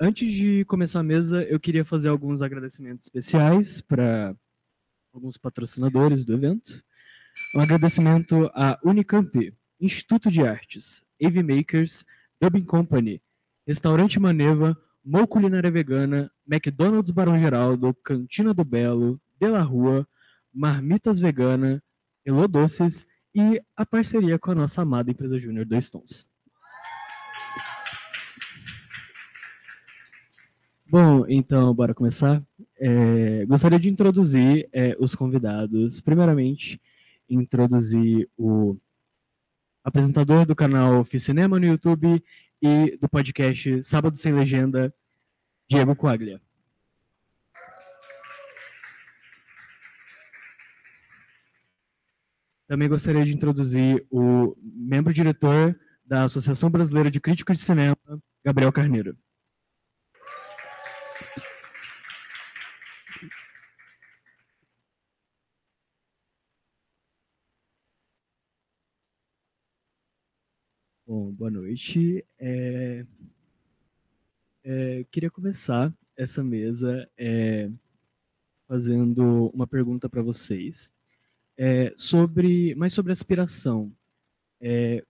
Antes de começar a mesa, eu queria fazer alguns agradecimentos especiais para alguns patrocinadores do evento. Um agradecimento à Unicamp, Instituto de Artes, AV Makers, Dubbing Company, Restaurante Maneva, Mo Culinária Vegana, McDonald's Barão Geraldo, Cantina do Belo, De La Rua, Marmitas Vegana, Elô Doces e a parceria com a nossa amada empresa Júnior 2 Tons. Bom, então, bora começar. Gostaria de introduzir os convidados. Primeiramente, introduzir o apresentador do canal Ficinema no YouTube e do podcast Sábado Sem Legenda, Diego Coaglia. Também gostaria de introduzir o membro-diretor da Associação Brasileira de Críticos de Cinema, Gabriel Carneiro. Bom, boa noite. Queria começar essa mesa fazendo uma pergunta para vocês sobre aspiração.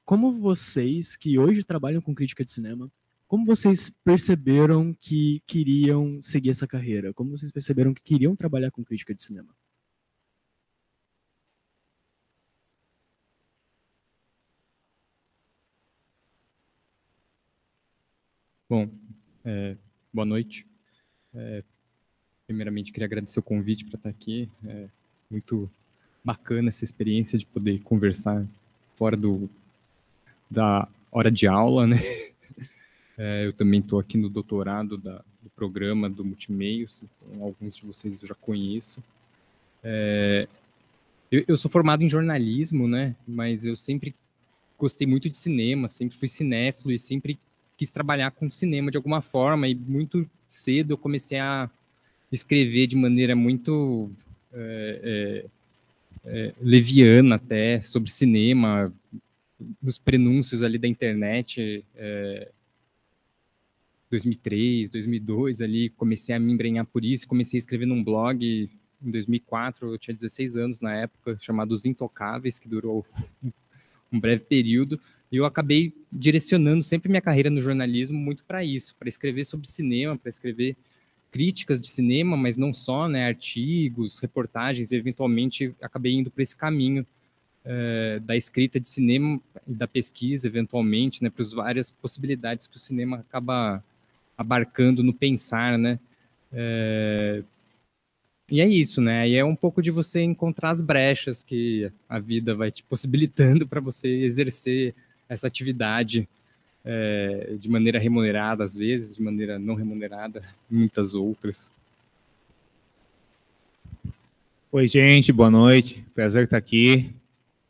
Como vocês, que hoje trabalham com crítica de cinema, como vocês perceberam que queriam seguir essa carreira? Como vocês perceberam que queriam trabalhar com crítica de cinema? Bom, boa noite. Primeiramente, queria agradecer o convite para estar aqui. Muito bacana essa experiência de poder conversar fora da hora de aula, né? Eu também estou aqui no doutorado do programa do Multimeios, então alguns de vocês eu já conheço. Eu sou formado em jornalismo, né? Mas eu sempre gostei muito de cinema, sempre fui cinéfilo e sempre quis trabalhar com cinema de alguma forma, e muito cedo eu comecei a escrever de maneira muito leviana até, sobre cinema, nos prenúncios ali da internet, 2003, 2002, ali, comecei a me embrenhar por isso, comecei a escrever num blog em 2004, eu tinha 16 anos na época, chamado Os Intocáveis, que durou um breve período, e eu acabei direcionando sempre minha carreira no jornalismo muito para isso, para escrever sobre cinema, para escrever críticas de cinema, mas não só, né, artigos, reportagens, e eventualmente acabei indo para esse caminho da escrita de cinema e da pesquisa, eventualmente, né, para as várias possibilidades que o cinema acaba abarcando no pensar, né. E é isso, né? Aí é um pouco de você encontrar as brechas que a vida vai te possibilitando para você exercer essa atividade de maneira remunerada, às vezes, de maneira não remunerada, muitas outras. Oi, gente, boa noite. Prazer estar aqui.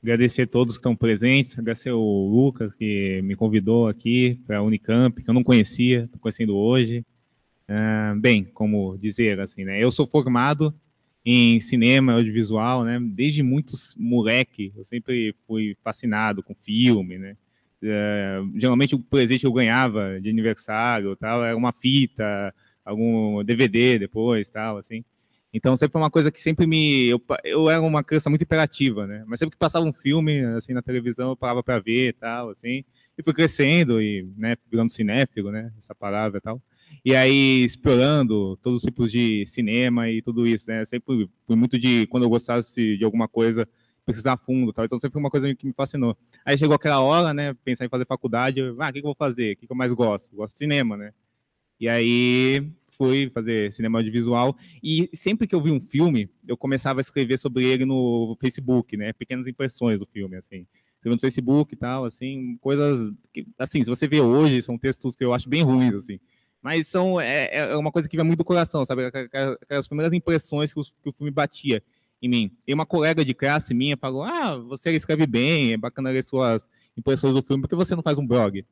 Agradecer a todos que estão presentes, agradecer o Lucas, que me convidou aqui para a Unicamp, que eu não conhecia, estou conhecendo hoje. Bem, como dizer, assim, né? Eu sou formado em cinema, audiovisual, né? Desde muitos moleque, eu sempre fui fascinado com filme, né? Geralmente o presente que eu ganhava de aniversário, tal, era uma fita, algum DVD depois, tal, assim. Então sempre foi uma coisa que sempre eu era uma criança muito hiperativa, né? Mas sempre que passava um filme assim na televisão eu parava para ver, tal, assim. E fui crescendo e, né, virando cinéfilo, né? Essa palavra, tal. E aí, explorando todos os tipos de cinema e tudo isso, né? Sempre fui muito quando eu gostasse de alguma coisa, pesquisar a fundo, tal. Então sempre foi uma coisa que me fascinou. Aí chegou aquela hora, né? Pensar em fazer faculdade, o que eu vou fazer? O que eu mais gosto? Gosto de cinema, né? E aí fui fazer cinema audiovisual e sempre que eu vi um filme, eu começava a escrever sobre ele no Facebook, né? Pequenas impressões do filme, assim. No Facebook e tal, assim, coisas que, assim, se você vê hoje, são textos que eu acho bem ruins, assim. Mas é uma coisa que vem muito do coração, sabe? Aquelas primeiras impressões que o filme batia em mim. E uma colega de classe minha falou, você escreve bem, é bacana ler suas impressões do filme, por que você não faz um blog?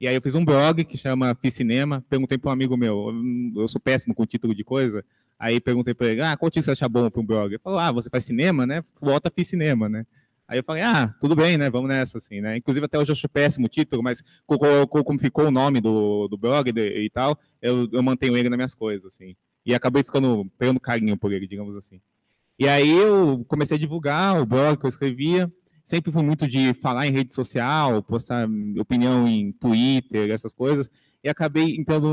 E aí eu fiz um blog que chama Ficinema, perguntei para um amigo meu, eu sou péssimo com título de coisa, aí perguntei para ele, qual título você acha bom para um blog? Ele falou, você faz cinema, né? Bota Ficinema, né? Aí eu falei, tudo bem, né, vamos nessa, assim, né, inclusive até hoje eu acho péssimo o título, mas como ficou o nome do blog e tal, eu mantenho ele nas minhas coisas, assim, e acabei pegando carinho por ele, digamos assim. E aí eu comecei a divulgar o blog que eu escrevia, sempre fui muito de falar em rede social, postar opinião em Twitter, essas coisas, e acabei entrando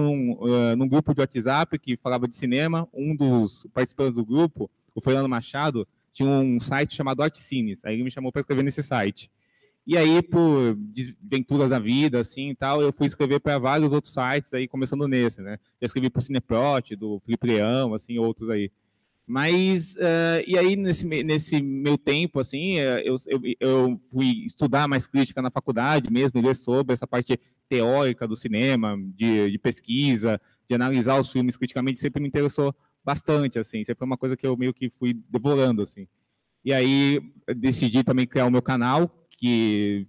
num grupo de WhatsApp que falava de cinema. Um dos participantes do grupo, o Fernando Machado, tinha um site chamado Artcines, aí ele me chamou para escrever nesse site. E aí, por desventuras da vida, assim, e tal, eu fui escrever para vários outros sites, aí começando nesse, né? Já escrevi para o Cineprot, do Felipe Leão, assim, outros aí. Mas, e aí, nesse meu tempo, assim, eu fui estudar mais crítica na faculdade mesmo, ler sobre essa parte teórica do cinema, de pesquisa, de analisar os filmes criticamente, sempre me interessou bastante, assim, isso foi uma coisa que eu meio que fui devorando, assim. E aí, eu decidi também criar o meu canal, que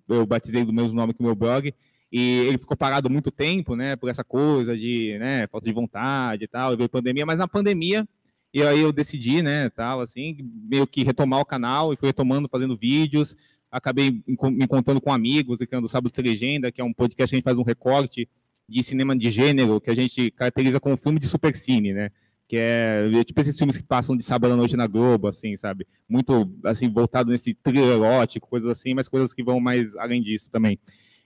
eu batizei do mesmo nome que o meu blog, e ele ficou parado muito tempo, né, por essa coisa de, né, falta de vontade e tal, e veio pandemia, mas na pandemia, e aí eu decidi, né, tal, assim, meio que retomar o canal, e fui retomando, fazendo vídeos, acabei me encontrando com amigos, e criando o Sábado Sem Legenda, que é um podcast que a gente faz um recorte de cinema de gênero, que a gente caracteriza como filme de supercine, né, que é tipo esses filmes que passam de sábado à noite na Globo, assim, sabe, muito, assim, voltado nesse thriller erótico, coisas assim, mas coisas que vão mais além disso também.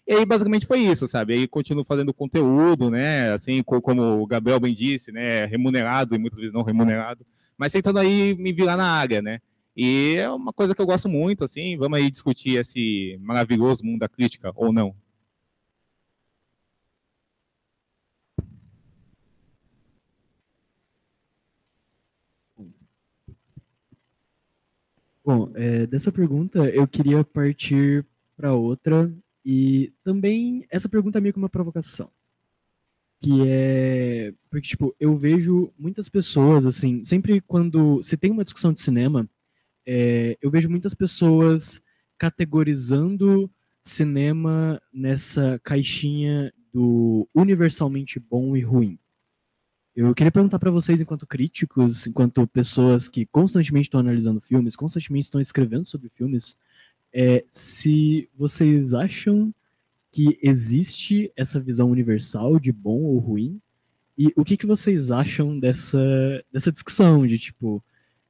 E aí, basicamente, foi isso, sabe? Aí, continuo fazendo conteúdo, né? Assim, como o Gabriel bem disse, né? Remunerado e muitas vezes não remunerado, mas tentando aí me virar na área, né? E é uma coisa que eu gosto muito, assim. Vamos aí discutir esse maravilhoso mundo da crítica, ou não? Bom, dessa pergunta eu queria partir para outra, e também essa pergunta é meio que uma provocação, que é porque, tipo, eu vejo muitas pessoas, assim, sempre quando se tem uma discussão de cinema, eu vejo muitas pessoas categorizando cinema nessa caixinha do universalmente bom e ruim. Eu queria perguntar para vocês, enquanto críticos, enquanto pessoas que constantemente estão analisando filmes, constantemente estão escrevendo sobre filmes, se vocês acham que existe essa visão universal de bom ou ruim, e o que vocês acham dessa discussão, de tipo,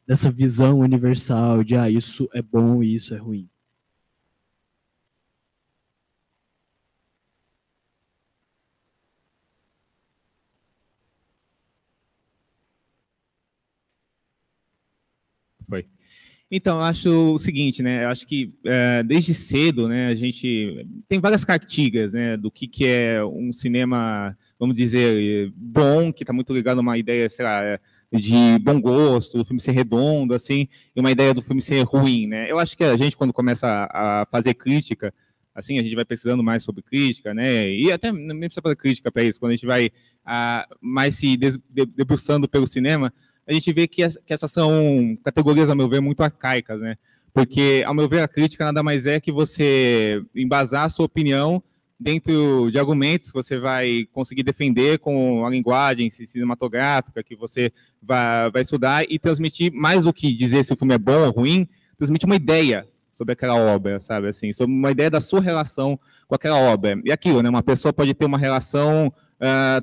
dessa visão universal de isso é bom e isso é ruim. Foi. Então, eu acho o seguinte, né? Eu acho que desde cedo, né, a gente tem várias cartilhas, né, do que é um cinema, vamos dizer, bom, que está muito ligado a uma ideia, sei lá, de bom gosto, do filme ser redondo, assim, e uma ideia do filme ser ruim, né? Eu acho que a gente, quando começa a fazer crítica, assim, a gente vai precisando mais sobre crítica, né? E até nem precisa fazer crítica para isso, quando a gente vai mais se debruçando pelo cinema, a gente vê que essas são categorias, ao meu ver, muito arcaicas, né? Porque, ao meu ver, a crítica nada mais é que você embasar a sua opinião dentro de argumentos que você vai conseguir defender com a linguagem cinematográfica que você vai estudar e transmitir, mais do que dizer se o filme é bom ou ruim, transmitir uma ideia sobre aquela obra, sabe? Assim, sobre uma ideia da sua relação com aquela obra. E aquilo, né? Uma pessoa pode ter uma relação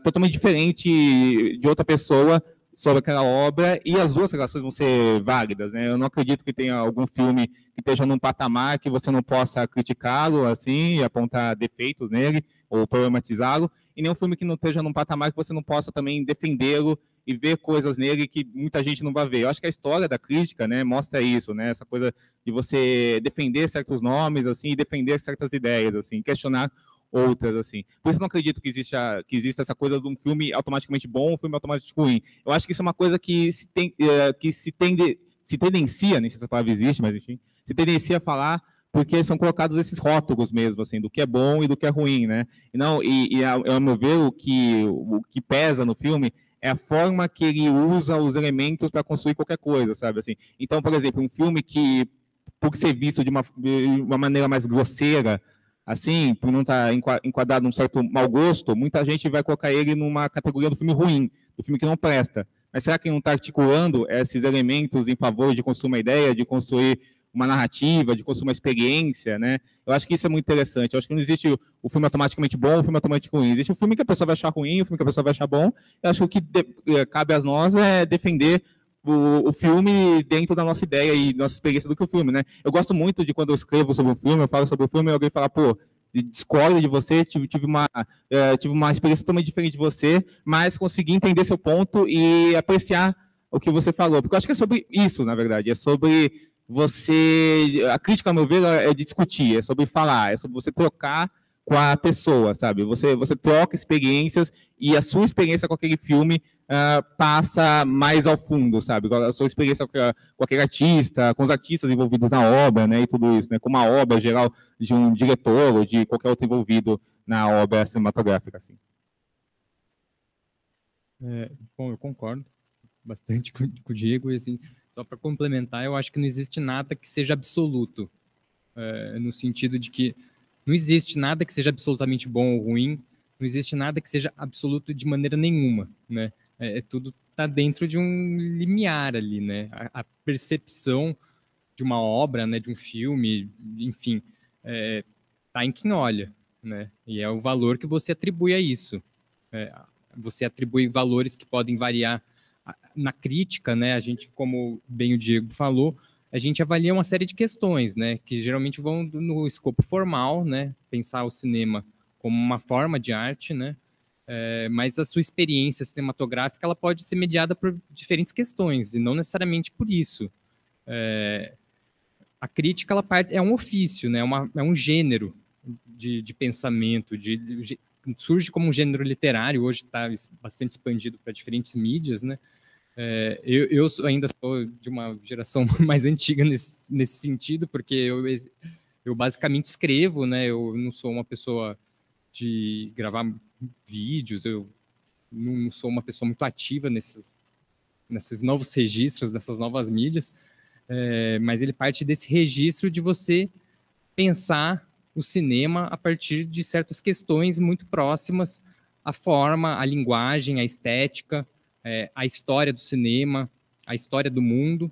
totalmente diferente de outra pessoa sobre aquela obra, e as duas relações vão ser válidas, né? Eu não acredito que tenha algum filme que esteja num patamar que você não possa criticá-lo, assim, e apontar defeitos nele, ou problematizá-lo, e nenhum filme que não esteja num patamar que você não possa também defendê-lo e ver coisas nele que muita gente não vai ver. Eu acho que a história da crítica, né, mostra isso, né? Essa coisa de você defender certos nomes, assim, e defender certas ideias, assim, questionar outras, assim. Por isso eu não acredito que exista essa coisa de um filme automaticamente bom, um filme automaticamente ruim. Eu acho que isso é uma coisa que se tendencia, nem sei se essa palavra existe, mas enfim, se tendencia a falar porque são colocados esses rótulos mesmo, assim, do que é bom e do que é ruim, né? Ao meu ver, o que pesa no filme é a forma que ele usa os elementos para construir qualquer coisa, sabe, assim. Então, por exemplo, um filme que, por ser visto de uma maneira mais grosseira, assim, por não estar enquadrado num certo mau gosto, muita gente vai colocar ele numa categoria do filme ruim, do filme que não presta. Mas será que não está articulando esses elementos em favor de construir uma ideia, de construir uma narrativa, de construir uma experiência, né? Eu acho que isso é muito interessante. Eu acho que não existe o filme automaticamente bom, o filme automaticamente ruim. Existe o filme que a pessoa vai achar ruim, o filme que a pessoa vai achar bom. Eu acho que o que cabe a nós é defender o filme dentro da nossa ideia e nossa experiência do que o filme, né? Eu gosto muito de quando eu escrevo sobre um filme, eu falo sobre o filme e alguém fala, pô, discordo de você, tive uma experiência totalmente diferente de você, mas consegui entender seu ponto e apreciar o que você falou. Porque eu acho que é sobre isso, na verdade. É sobre você... A crítica, ao meu ver, é de discutir, é sobre falar, é sobre você trocar com a pessoa, sabe? Você troca experiências e a sua experiência com aquele filme passa mais ao fundo, sabe? A sua experiência com aquele artista, com os artistas envolvidos na obra, né? E tudo isso, né? Como a obra geral de um diretor ou de qualquer outro envolvido na obra cinematográfica, assim. Bom, eu concordo bastante com o Diego, e assim, só para complementar, eu acho que não existe nada que seja absoluto, no sentido de que não existe nada que seja absolutamente bom ou ruim, não existe nada que seja absoluto de maneira nenhuma, né? Tudo está dentro de um limiar ali, né? A percepção de uma obra, né, de um filme, enfim, está em quem olha, né? E é o valor que você atribui a isso. Você atribui valores que podem variar na crítica, né? A gente, como bem o Diego falou, a gente avalia uma série de questões, né, que geralmente vão no escopo formal, né, pensar o cinema como uma forma de arte, né, mas a sua experiência cinematográfica ela pode ser mediada por diferentes questões, e não necessariamente por isso. A crítica ela é um ofício, né, é um gênero de pensamento, surge como um gênero literário, hoje está bastante expandido para diferentes mídias, né. Eu ainda sou de uma geração mais antiga nesse sentido, porque eu basicamente escrevo, né? Eu não sou uma pessoa de gravar vídeos, eu não sou uma pessoa muito ativa nesses novos registros, nessas novas mídias, mas ele parte desse registro de você pensar o cinema a partir de certas questões muito próximas à forma, à linguagem, à estética, a história do cinema, a história do mundo,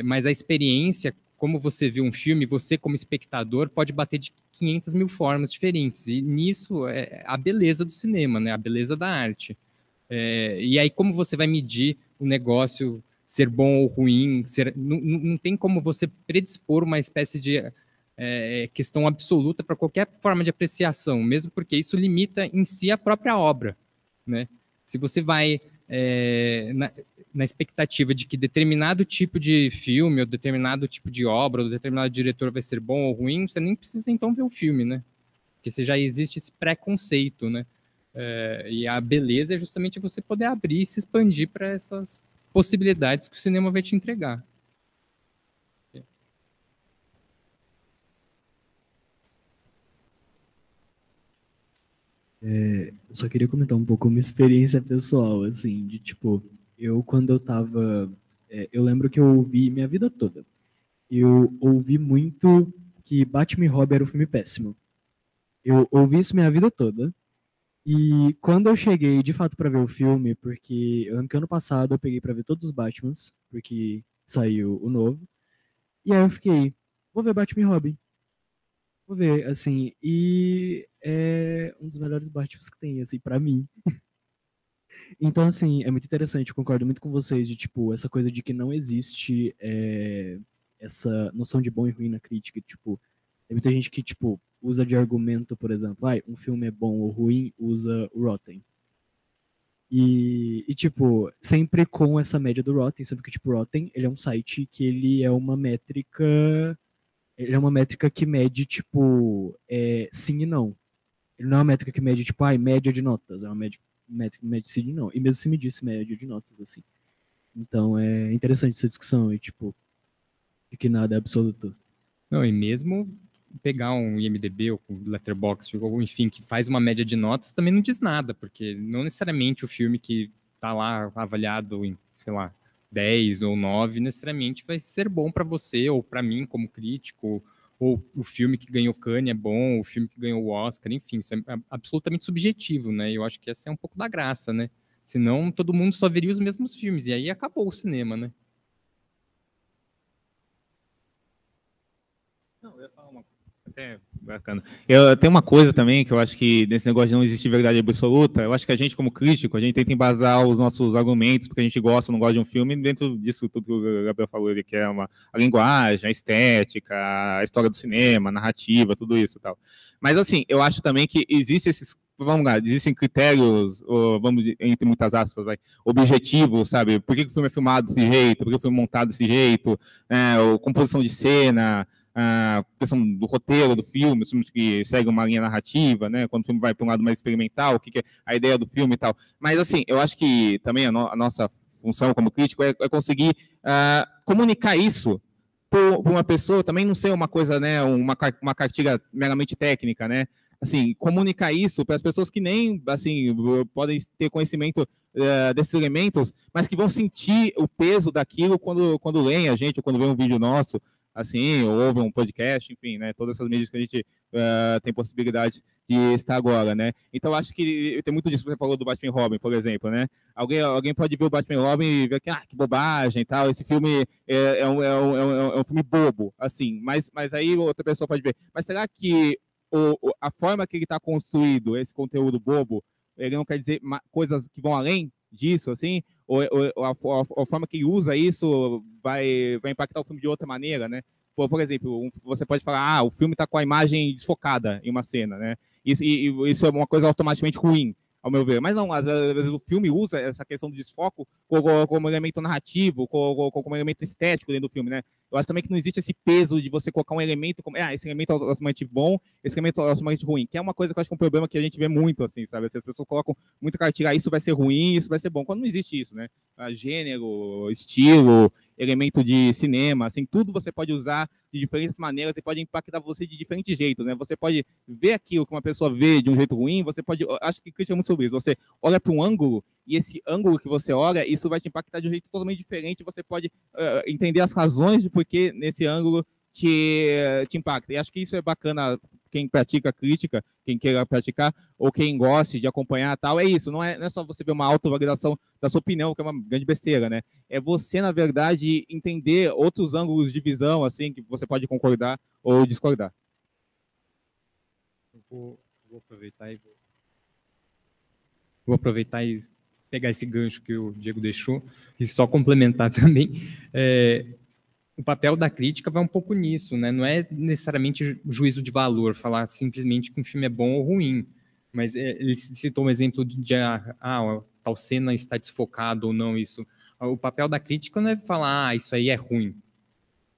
mas a experiência, como você viu um filme, você como espectador pode bater de 500 mil formas diferentes, e nisso é a beleza do cinema, né? A beleza da arte. E aí como você vai medir o negócio ser bom ou ruim, não tem como você predispor uma espécie de questão absoluta para qualquer forma de apreciação, mesmo porque isso limita em si a própria obra, né? Se você vai na expectativa de que determinado tipo de filme, ou determinado tipo de obra, ou determinado diretor vai ser bom ou ruim, você nem precisa então ver o filme, né? Porque você já existe esse preconceito, né? E a beleza é justamente você poder abrir e se expandir para essas possibilidades que o cinema vai te entregar. Eu só queria comentar um pouco uma experiência pessoal, assim, de tipo, quando eu tava. Eu lembro que eu ouvi minha vida toda. Eu ouvi muito que Batman e Robin era um filme péssimo. Eu ouvi isso minha vida toda. E quando eu cheguei de fato pra ver o filme, porque eu lembro que ano passado eu peguei pra ver todos os Batmans, porque saiu o novo. E aí eu fiquei, vou ver Batman e Robin. Vou ver, assim, e é um dos melhores Batmans que tem, assim, pra mim. Então, assim, é muito interessante, eu concordo muito com vocês de, tipo, essa coisa de que não existe essa noção de bom e ruim na crítica, tipo, tem muita gente que, tipo, usa de argumento, por exemplo, um filme é bom ou ruim, usa o Rotten. E, tipo, sempre com essa média do Rotten, sempre que, tipo, o Rotten, ele é um site que ele é uma métrica que mede, tipo, sim e não. Ele não é uma métrica que mede, tipo, média de notas. É uma métrica que mede sim e não. E mesmo se medisse média de notas, assim. Então, é interessante essa discussão, e, tipo, de que nada é absoluto. Não, e mesmo pegar um IMDb ou um Letterboxd, ou enfim, que faz uma média de notas, também não diz nada, porque não necessariamente o filme que está lá avaliado em, sei lá, 10 ou 9, necessariamente vai ser bom para você ou para mim como crítico, ou o filme que ganhou Cannes é bom, o filme que ganhou o Oscar, enfim, isso é absolutamente subjetivo, né? E eu acho que essa é um pouco da graça, né? Senão todo mundo só veria os mesmos filmes, e aí acabou o cinema, né? Não, eu ia falar uma até bacana. Tem uma coisa também que eu acho que nesse negócio de não existe verdade absoluta, eu acho que a gente, como crítico, a gente tenta embasar os nossos argumentos, porque a gente gosta ou não gosta de um filme, dentro disso tudo que o Gabriel falou, que é a linguagem, a estética, a história do cinema, a narrativa, tudo isso e tal. Mas, assim, eu acho também que existem critérios, vamos entre muitas aspas, objetivos, sabe? Por que o filme é filmado desse jeito? Por que o filme é montado desse jeito? Composição de cena, a questão do roteiro do filme, os filmes que seguem uma linha narrativa, né? Quando o filme vai para um lado mais experimental, o que é a ideia do filme e tal. Mas, assim, eu acho que também a nossa função como crítico é conseguir comunicar isso para uma pessoa, também não ser uma coisa, né? Uma cartilha meramente técnica, né? Assim, comunicar isso para as pessoas que nem, assim, podem ter conhecimento desses elementos, mas que vão sentir o peso daquilo quando leem a gente, ou quando vê um vídeo nosso, assim, ou ouvem um podcast, enfim, né, todas essas mídias que a gente tem possibilidade de estar agora, né. Então, acho que tem muito disso que você falou do Batman e Robin, por exemplo, né. Alguém pode ver o Batman e Robin e ver que bobagem e tal, esse filme é um filme bobo, assim, mas aí outra pessoa pode ver, mas será que a forma que ele está construído, esse conteúdo bobo, ele não quer dizer coisas que vão além disso, assim? Ou a forma que ele usa isso vai impactar o filme de outra maneira, né? Por exemplo, você pode falar, o filme está com a imagem desfocada em uma cena, né? Isso é uma coisa automaticamente ruim, ao meu ver. Mas não, às vezes o filme usa essa questão do desfoco como elemento narrativo, como elemento estético dentro do filme, né? Eu acho também que não existe esse peso de você colocar um elemento como, esse elemento é automaticamente bom, esse elemento é automaticamente ruim, que é uma coisa que eu acho que é um problema que a gente vê muito, assim, sabe? Se as pessoas colocam muito cartilha, isso vai ser ruim, isso vai ser bom, quando não existe isso, né? Gênero, estilo, elemento de cinema, assim, tudo você pode usar de diferentes maneiras e pode impactar você de diferentes jeitos, né? Você pode ver aquilo que uma pessoa vê de um jeito ruim, você pode, acho que crítica é muito sobre isso, você olha para um ângulo e esse ângulo que você olha, isso vai te impactar de um jeito totalmente diferente, você pode entender as razões de por que nesse ângulo te impacta. E acho que isso é bacana, quem pratica crítica, quem queira praticar, ou quem goste de acompanhar tal, é isso, não é só você ver uma autovalidação da sua opinião, que é uma grande besteira, né? É você, na verdade, entender outros ângulos de visão, assim, que você pode concordar ou discordar. Eu vou aproveitar e pegar esse gancho que o Diego deixou e só complementar também. O papel da crítica vai um pouco nisso, né? Não é necessariamente juízo de valor, falar simplesmente que um filme é bom ou ruim, mas ele citou um exemplo de tal cena está desfocado ou não, isso. O papel da crítica não é falar, isso aí é ruim.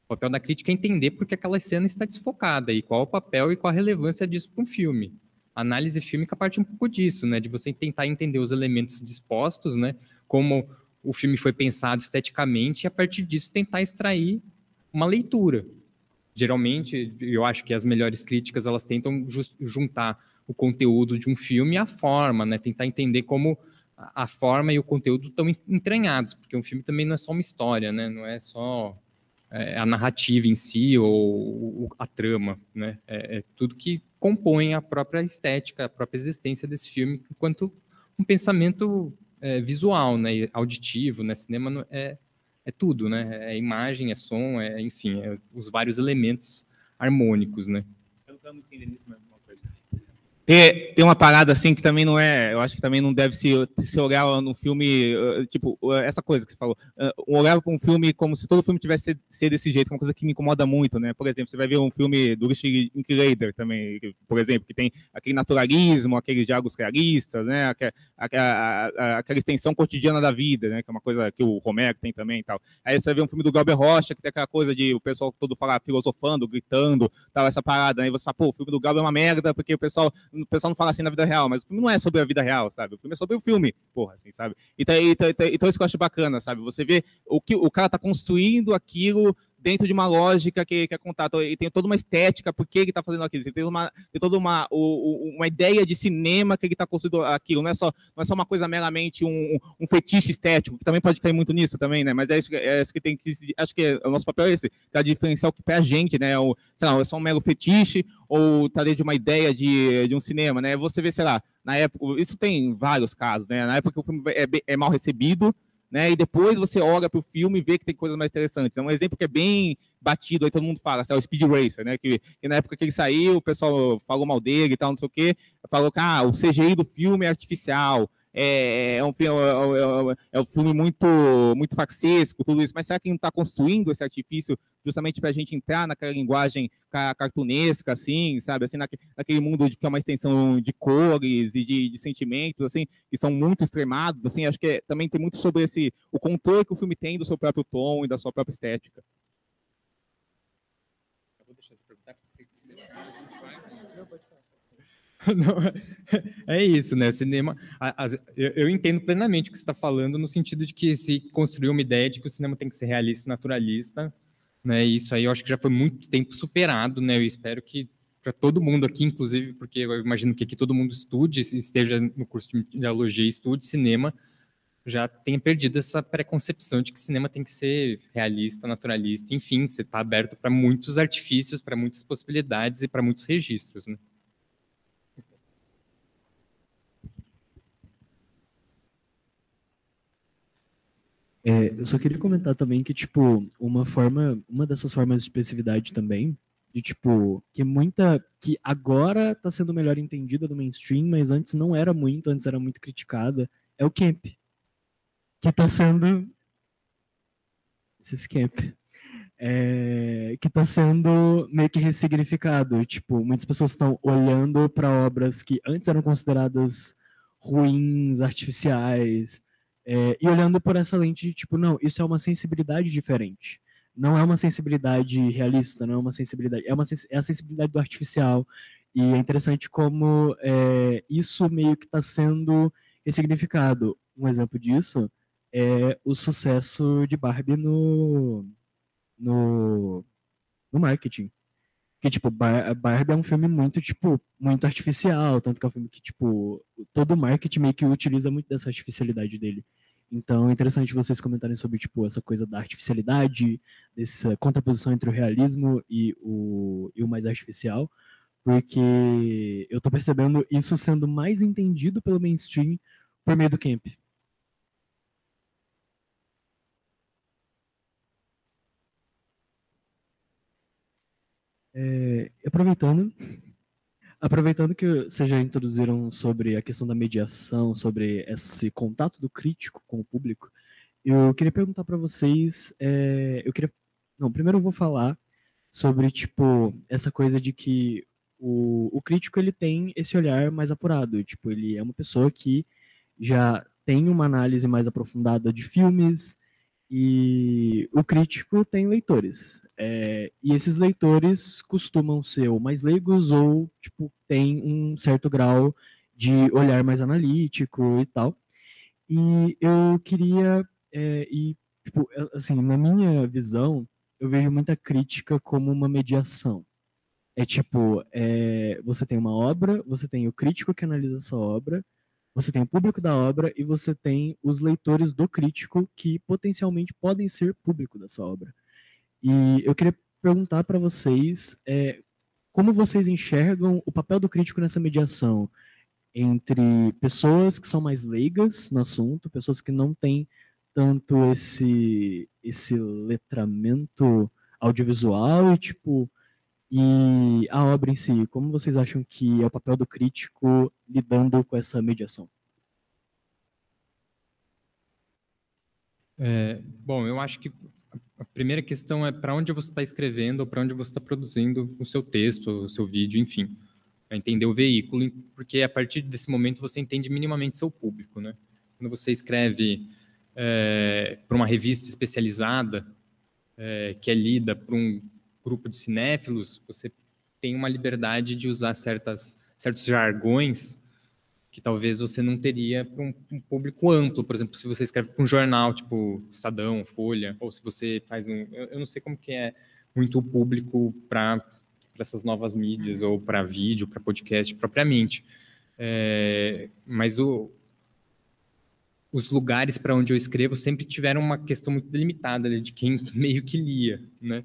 O papel da crítica é entender por que aquela cena está desfocada e qual o papel e qual a relevância disso para um filme. A análise fílmica parte um pouco disso, né? De você tentar entender os elementos dispostos, né? Como o filme foi pensado esteticamente e, a partir disso, tentar extrair uma leitura. Geralmente, eu acho que as melhores críticas, elas tentam juntar o conteúdo de um filme e a forma, né? Tentar entender como a forma e o conteúdo estão entranhados, porque um filme também não é só uma história, né? Não é só a narrativa em si ou a trama, né? É tudo que compõe a própria estética, a própria existência desse filme, enquanto um pensamento visual, né? Auditivo, né? Cinema é tudo, né? É imagem, é som, enfim, os vários elementos harmônicos, né? Eu não estou entendendo isso mesmo. Tem uma parada assim que também não é, eu acho que também não deve se olhar no filme, tipo, essa coisa que você falou, olhar para um filme como se todo filme tivesse ser desse jeito, que é uma coisa que me incomoda muito, né? Por exemplo, você vai ver um filme do Richard Linklater também, por exemplo, que tem aquele naturalismo, aqueles diálogos realistas, né? Aquela extensão cotidiana da vida, né? Que é uma coisa que o Romero tem também e tal. Aí você vai ver um filme do Glauber Rocha, que tem aquela coisa de o pessoal todo falar filosofando, gritando, tal, essa parada, né? E você fala, o filme do Glauber é uma merda, porque o pessoal não fala assim na vida real, mas o filme não é sobre a vida real, sabe? O filme é sobre o filme, assim, sabe? Então isso que eu acho bacana, sabe? Você vê o que o cara tá construindo aquilo dentro de uma lógica que é contato, e tem toda uma estética, por que ele está fazendo aquilo, tem toda uma ideia de cinema que ele está construindo aquilo, não é só uma coisa meramente um fetiche estético, que também pode cair muito nisso também, né, mas é isso que tem que, acho que o nosso papel é esse, para diferenciar o que para a gente, né, sei lá, é só um mero fetiche, ou tá dentro de uma ideia de um cinema, né, você vê, sei lá, na época, isso tem vários casos, né, na época que o filme é mal recebido, né? E depois você olha para o filme e vê que tem coisas mais interessantes. É um exemplo que é bem batido, aí todo mundo fala, assim, o Speed Racer, né? Que na época que ele saiu, o pessoal falou mal dele e tal, não sei o quê, falou que o CGI do filme é artificial, é um filme muito facsesco, tudo isso, mas será que não está construindo esse artifício justamente para a gente entrar naquela linguagem cartunesca, assim, sabe, assim, naquele mundo que é uma extensão de cores e de sentimentos, assim, que são muito extremados, assim, acho que também tem muito sobre o controle que o filme tem do seu próprio tom e da sua própria estética. Eu vou deixar você perguntar, porque você não, pode falar. Não, é isso, né? O cinema. Eu entendo plenamente o que você está falando, no sentido de que se construiu uma ideia de que o cinema tem que ser realista e naturalista, né? Isso aí eu acho que já foi muito tempo superado, né? Eu espero que para todo mundo aqui, inclusive, porque eu imagino que aqui todo mundo estude, esteja no curso de dialogia e estude cinema, já tenha perdido essa preconcepção de que cinema tem que ser realista, naturalista, enfim, você está aberto para muitos artifícios, para muitas possibilidades e para muitos registros, né? Eu só queria comentar também que, tipo, uma dessas formas de expressividade também, de, tipo, que agora está sendo melhor entendida do mainstream, mas antes não era muito, antes era muito criticada, é o camp. Que está sendo... Esse camp. Que está sendo meio que ressignificado. Tipo, muitas pessoas estão olhando para obras que antes eram consideradas ruins, artificiais, e olhando por essa lente de tipo, não, isso é uma sensibilidade diferente. Não é uma sensibilidade realista, não é uma sensibilidade, é a sensibilidade do artificial. E é interessante como isso meio que está sendo ressignificado. Um exemplo disso é o sucesso de Barbie no marketing. Que, tipo, Barbie é um filme muito, tipo, muito artificial, tanto que é um filme que, tipo, todo o marketing meio que utiliza muito dessa artificialidade dele. Então, é interessante vocês comentarem sobre, tipo, essa coisa da artificialidade, dessa contraposição entre o realismo e o mais artificial, porque eu tô percebendo isso sendo mais entendido pelo mainstream por meio do camp. Aproveitando que vocês já introduziram sobre a questão da mediação, sobre esse contato do crítico com o público, eu queria perguntar para vocês, primeiro eu vou falar sobre, tipo, essa coisa de que o crítico, ele tem esse olhar mais apurado, tipo, ele é uma pessoa que já tem uma análise mais aprofundada de filmes, e o crítico tem leitores. E esses leitores costumam ser ou mais leigos ou tipo, tem um certo grau de olhar mais analítico e tal. E eu queria, tipo, assim, na minha visão, eu vejo muita crítica como uma mediação. Tipo, você tem uma obra, você tem o crítico que analisa essa obra, você tem o público da obra e você tem os leitores do crítico que potencialmente podem ser público dessa obra. E eu queria perguntar para vocês como vocês enxergam o papel do crítico nessa mediação entre pessoas que são mais leigas no assunto, pessoas que não têm tanto esse letramento audiovisual e tipo e a obra em si, como vocês acham que é o papel do crítico lidando com essa mediação? Bom, eu acho que a primeira questão é para onde você está escrevendo ou para onde você está produzindo o seu texto, o seu vídeo, enfim. Para entender o veículo, porque a partir desse momento você entende minimamente seu público, né? Quando você escreve para uma revista especializada, que é lida por um grupo de cinéfilos, você tem uma liberdade de usar certos jargões que talvez você não teria para um público amplo. Por exemplo, se você escreve para um jornal, tipo Estadão, Folha, ou se você faz eu não sei como que é muito o público para essas novas mídias, ou para vídeo, para podcast propriamente. Mas os lugares para onde eu escrevo sempre tiveram uma questão muito delimitada de quem meio que lia, né?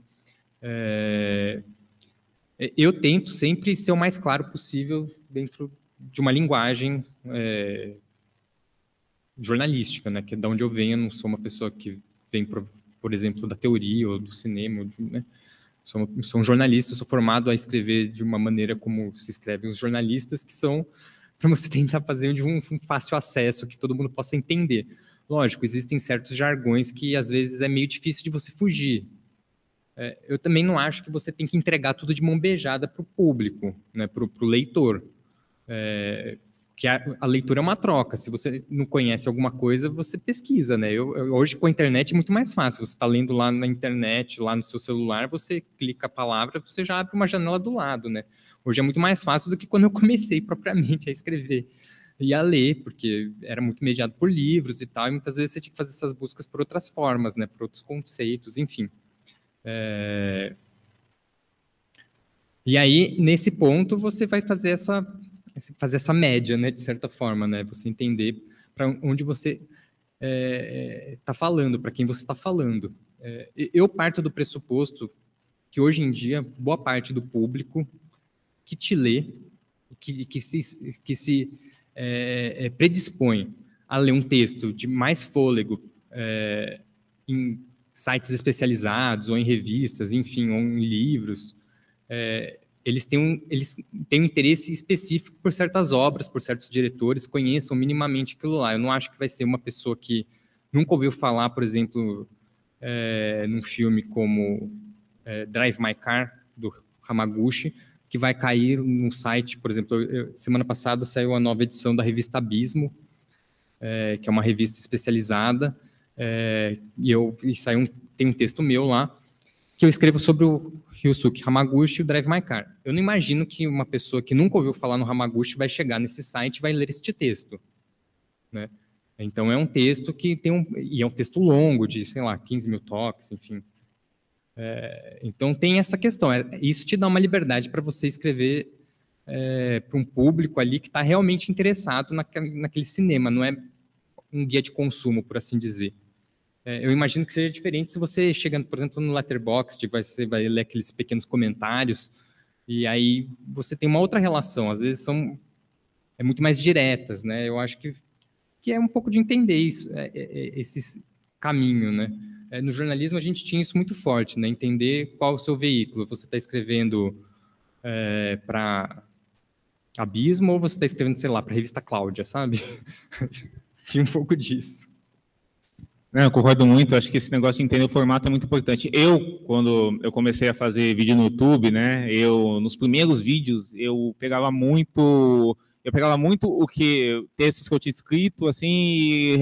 Eu tento sempre ser o mais claro possível dentro de uma linguagem jornalística, né? Que é de onde eu venho, eu não sou uma pessoa que vem, por exemplo, da teoria ou do cinema, né? Sou um jornalista, sou formado a escrever de uma maneira como se escrevem os jornalistas, que são para você tentar fazer de um fácil acesso, que todo mundo possa entender. Lógico, existem certos jargões que às vezes é meio difícil de você fugir. Eu também não acho que você tem que entregar tudo de mão beijada para o público, né? Para o leitor. Que a leitura é uma troca. Se você não conhece alguma coisa, você pesquisa, né? Hoje, com a internet, é muito mais fácil. Você está lendo lá na internet, lá no seu celular, você clica a palavra, você já abre uma janela do lado, né? Hoje é muito mais fácil do que quando eu comecei propriamente a escrever e a ler, porque era muito mediado por livros e tal, e muitas vezes você tinha que fazer essas buscas por outras formas, né? Por outros conceitos, enfim. E aí, nesse ponto, você vai fazer essa média, né, de certa forma, né, você entender para onde você está falando, para quem você está falando. Eu parto do pressuposto que hoje em dia boa parte do público que te lê, que se predispõe a ler um texto de mais fôlego em sites especializados ou em revistas, enfim, ou em livros, eles têm um interesse específico por certas obras, por certos diretores, conheçam minimamente aquilo lá. Eu não acho que vai ser uma pessoa que nunca ouviu falar, por exemplo, num filme como Drive My Car, do Hamaguchi, que vai cair num site, por exemplo, semana passada saiu a nova edição da revista Abismo, que é uma revista especializada, tem um texto meu lá, que eu escrevo sobre o Ryosuke Hamaguchi e o Drive My Car. Eu não imagino que uma pessoa que nunca ouviu falar no Hamaguchi vai chegar nesse site e vai ler este texto, né? Então, é um texto que e é um texto longo, de, sei lá, 15 mil toques, enfim. Então, tem essa questão. Isso te dá uma liberdade para você escrever para um público ali que está realmente interessado naquele cinema, não é um guia de consumo, por assim dizer. Eu imagino que seja diferente se você chega, por exemplo, no Letterboxd, você vai ler aqueles pequenos comentários, e aí você tem uma outra relação, às vezes são muito mais diretas, né? Eu acho que é um pouco de entender isso, esse caminho, né? No jornalismo a gente tinha isso muito forte, né? Entender qual o seu veículo. Você está escrevendo para Abismo ou você está escrevendo, sei lá, para a revista Cláudia, sabe? Tinha um pouco disso. Eu concordo muito, acho que esse negócio de entender o formato é muito importante. Quando eu comecei a fazer vídeo no YouTube, né, nos primeiros vídeos, eu pegava muito textos que eu tinha escrito, assim,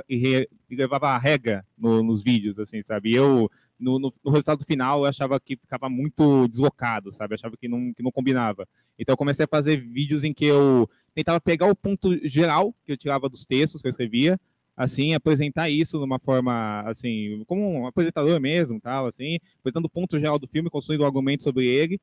e levava a regra nos vídeos, assim, sabe? No resultado final, eu achava que ficava muito deslocado, sabe? Eu achava que não combinava. Então, eu comecei a fazer vídeos em que eu tentava pegar o ponto geral que eu tirava dos textos que eu escrevia, assim, apresentar isso de uma forma, assim, como um apresentador mesmo, tal, assim, apresentando o ponto geral do filme, construindo um argumento sobre ele,